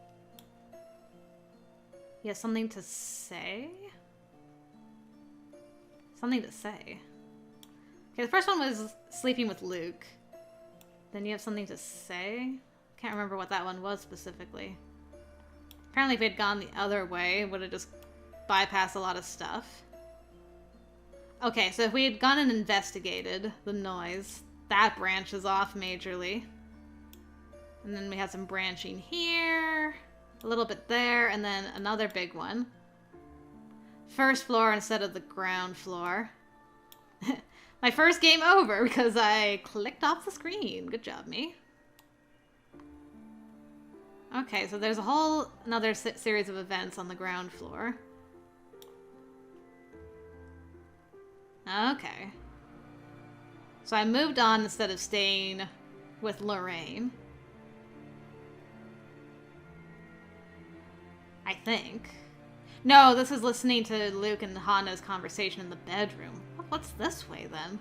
Speaker 1: You have something to say? Something to say. Okay, the first one was sleeping with Luke. Then you have something to say? Can't remember what that one was specifically. Apparently if we had gone the other way, it would have just bypassed a lot of stuff. Okay, so if we had gone and investigated the noise, that branches off majorly. And then we had some branching here, a little bit there, and then another big one. First floor instead of the ground floor. My first game over because I clicked off the screen. Good job, me. Okay, so there's a whole another series of events on the ground floor. Okay. So I moved on instead of staying with Lorraine. I think. No, this is listening to Luke and Hana's conversation in the bedroom. What's this way, then?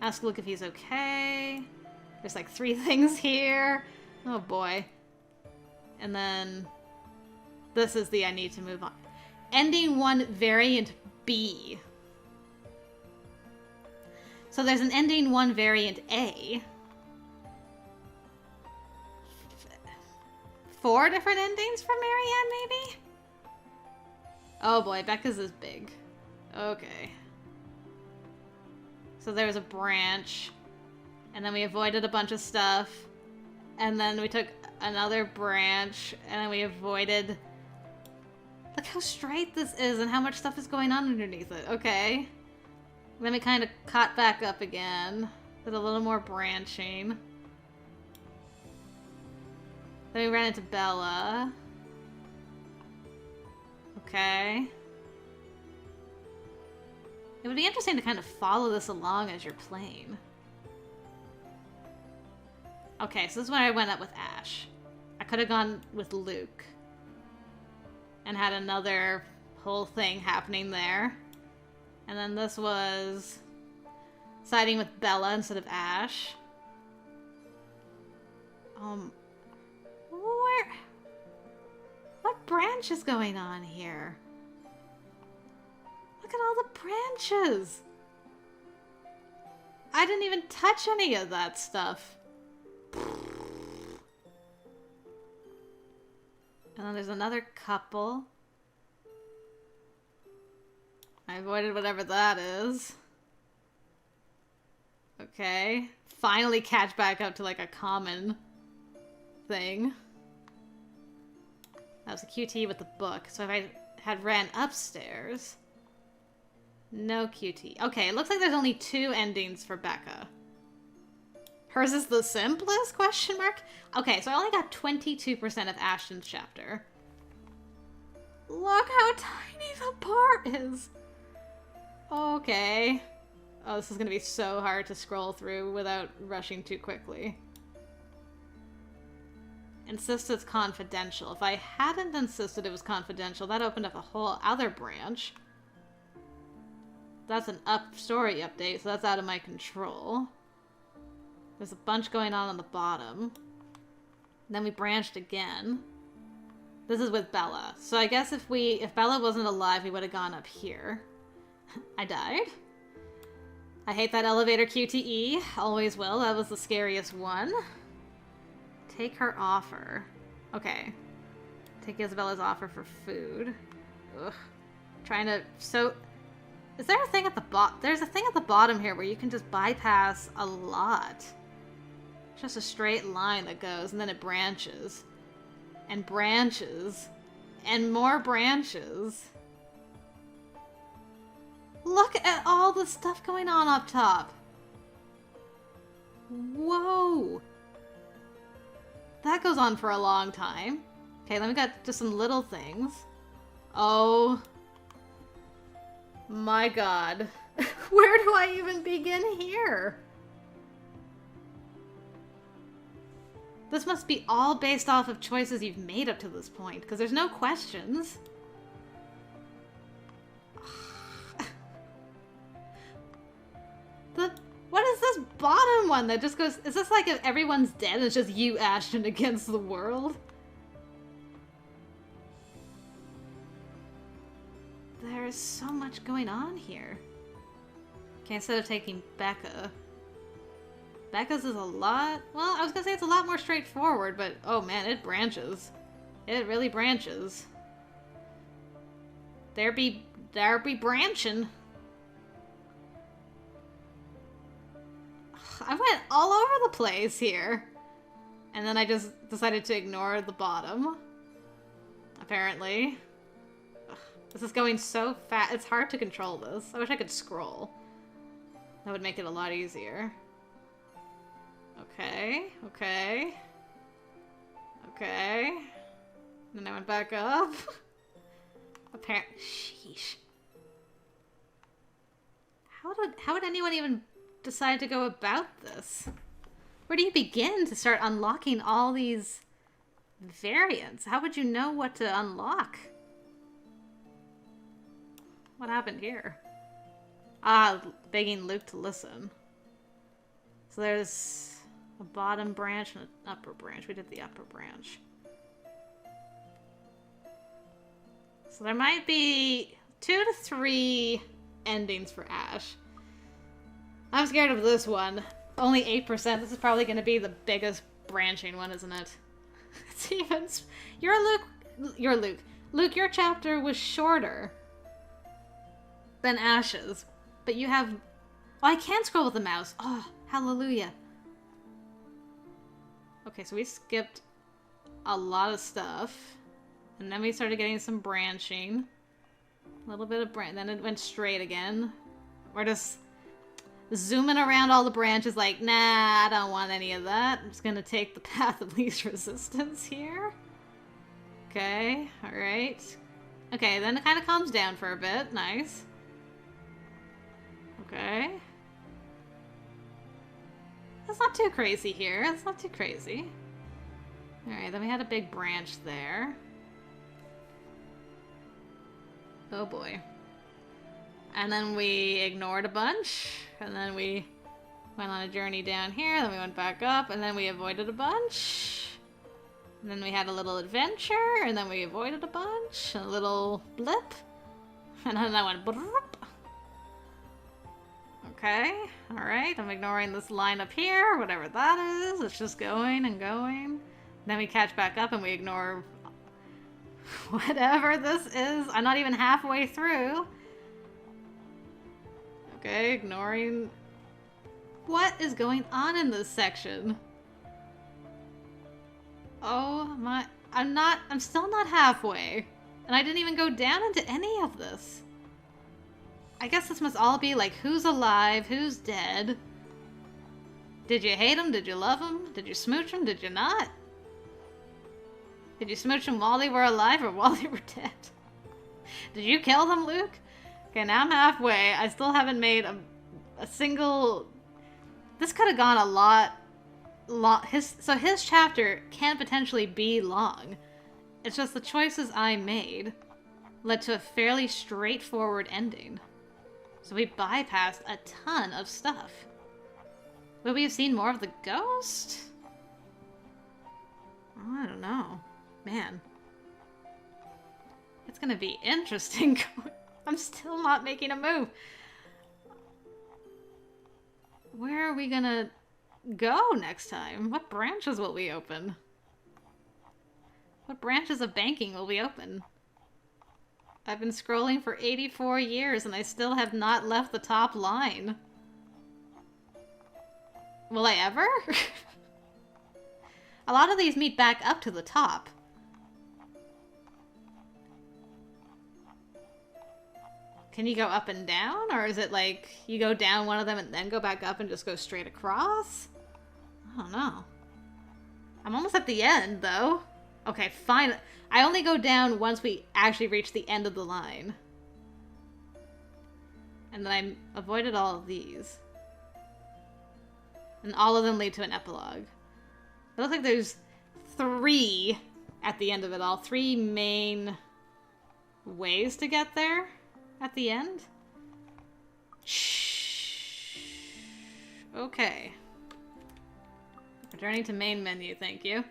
Speaker 1: Ask Luke if he's okay. There's like 3 things here. Oh boy. And then this is the I need to move on. Ending 1 variant B. So there's an ending 1 variant A. 4 different endings for Marianne, maybe? Oh boy, Becca's is big. Okay. So there's a branch. And then we avoided a bunch of stuff. And then we took another branch. And then we avoided... Look how straight this is and how much stuff is going on underneath it. Okay. Then we kind of caught back up again. With a little more branching. Then we ran into Bella. Okay. It would be interesting to kind of follow this along as you're playing. Okay, so this is where I went up with Ash. I could have gone with Luke. And had another whole thing happening there. And then this was siding with Bella instead of Ash. What branch is going on here? Look at all the branches! I didn't even touch any of that stuff. And then there's another couple. I avoided whatever that is. Okay. Finally catch back up to like a common thing. That was a QT with the book. So if I had ran upstairs... No QT. Okay, it looks like there's only 2 endings for Becca. Hers is the simplest? Question mark? Okay, so I only got 22% of Ashton's chapter. Look how tiny the part is. Okay. Oh, this is gonna be so hard to scroll through without rushing too quickly. Insists it's confidential. If I hadn't insisted it was confidential, that opened up a whole other branch. That's an story update, so that's out of my control. There's a bunch going on the bottom. Then we branched again. This is with Bella. So I guess if Bella wasn't alive, we would have gone up here. I died. I hate that elevator QTE. Always will. That was the scariest one. Take her offer. Okay. Take Isabella's offer for food. Ugh. Trying to... So... Is there a thing at the bottom? There's a thing at the bottom here where you can just bypass a lot. It's just a straight line that goes, and then it branches. And branches. And more branches. Look at all the stuff going on up top. Whoa. That goes on for a long time. Okay, then we got just some little things. Oh... My god. Where do I even begin here? This must be all based off of choices you've made up to this point, because there's no questions. What is this bottom one that just goes... Is this like if everyone's dead and it's just you, Ashton, against the world? There's so much going on here. Okay, instead of taking Becca... Becca's is a lot... Well, I was gonna say it's a lot more straightforward, but oh man, it branches. It really branches. There be branching. I went all over the place here. And then I just decided to ignore the bottom. Apparently. This is going so fast. It's hard to control this. I wish I could scroll. That would make it a lot easier. Okay. Okay. Okay. Then I went back up. Apparently. Sheesh. How would anyone even decide to go about this? Where do you begin to start unlocking all these variants? How would you know what to unlock? What happened here? Ah, begging Luke to listen. So there's a bottom branch and an upper branch. We did the upper branch. So there might be 2 to 3 endings for Ash. I'm scared of this one. Only 8%. This is probably going to be the biggest branching one, isn't it? It's even... You're Luke. Luke, your chapter was shorter than Ash's. But you have... Oh, I can scroll with the mouse. Oh, hallelujah. Okay, so we skipped a lot of stuff. And then we started getting some branching. A little bit of then it went straight again. We're just zooming around all the branches like, nah, I don't want any of that. I'm just gonna take the path of least resistance here. Okay, alright. Okay, then it kind of calms down for a bit. Nice. Okay. That's not too crazy here. That's not too crazy. Alright, then we had a big branch there. Oh boy. And then we ignored a bunch. And then we went on a journey down here. Then we went back up. And then we avoided a bunch. And then we had a little adventure. And then we avoided a bunch. A little blip. And then I went bloop. Okay. Alright. I'm ignoring this line up here. Whatever that is. It's just going and going. Then we catch back up and we ignore whatever this is. I'm not even halfway through. Okay, ignoring... What is going on in this section? Oh my... I'm still not halfway. And I didn't even go down into any of this. I guess this must all be like, who's alive, who's dead? Did you hate him? Did you love him? Did you smooch him? Did you not? Did you smooch them while they were alive or while they were dead? Did you kill them, Luke? Okay, now I'm halfway. I still haven't made a single... This could have gone a lot... So his chapter can potentially be long. It's just the choices I made led to a fairly straightforward ending. So we bypassed a ton of stuff. Would we have seen more of the ghost? I don't know. Man. It's gonna be interesting. I'm still not making a move. Where are we gonna go next time? What branches will we open? What branches of banking will we open? I've been scrolling for 84 years and I still have not left the top line. Will I ever? A lot of these meet back up to the top. Can you go up and down? Or is it like you go down one of them and then go back up and just go straight across? I don't know. I'm almost at the end, though. Okay, fine. I only go down once we actually reach the end of the line. And then I avoided all of these. And all of them lead to an epilogue. It looks like there's 3 at the end of it all. 3 main ways to get there at the end. Shh. Okay. Returning to main menu, thank you.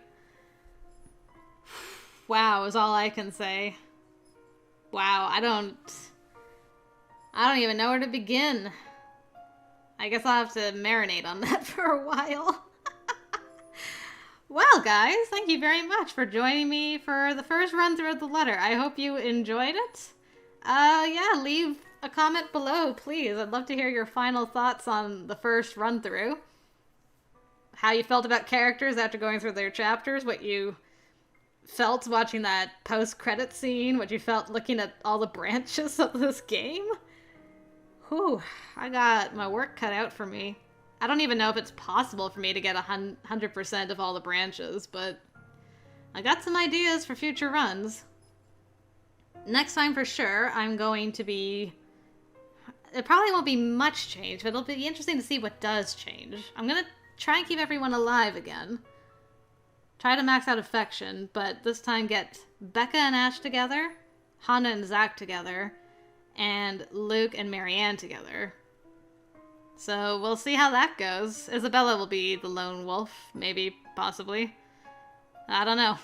Speaker 1: Wow is all I can say. Wow, I don't even know where to begin. I guess I'll have to marinate on that for a while. Well, guys, thank you very much for joining me for the first run through of the letter. I hope you enjoyed it. Yeah, leave a comment below, please. I'd love to hear your final thoughts on the first run through. How you felt about characters after going through their chapters, what you felt watching that post-credit scene, what you felt looking at all the branches of this game. Whew, I got my work cut out for me. I don't even know if it's possible for me to get 100% of all the branches, but I got some ideas for future runs. Next time for sure, I'm going to be it probably won't be much change, but it'll be interesting to see what does change. I'm gonna try and keep everyone alive again. Try to max out affection, but this time get Becca and Ash together, Hannah and Zach together, and Luke and Marianne together. So we'll see how that goes. Isabella will be the lone wolf, maybe, possibly. I don't know.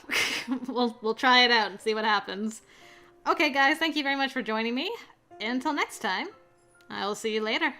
Speaker 1: We'll try it out and see what happens. Okay, guys, thank you very much for joining me. Until next time, I will see you later.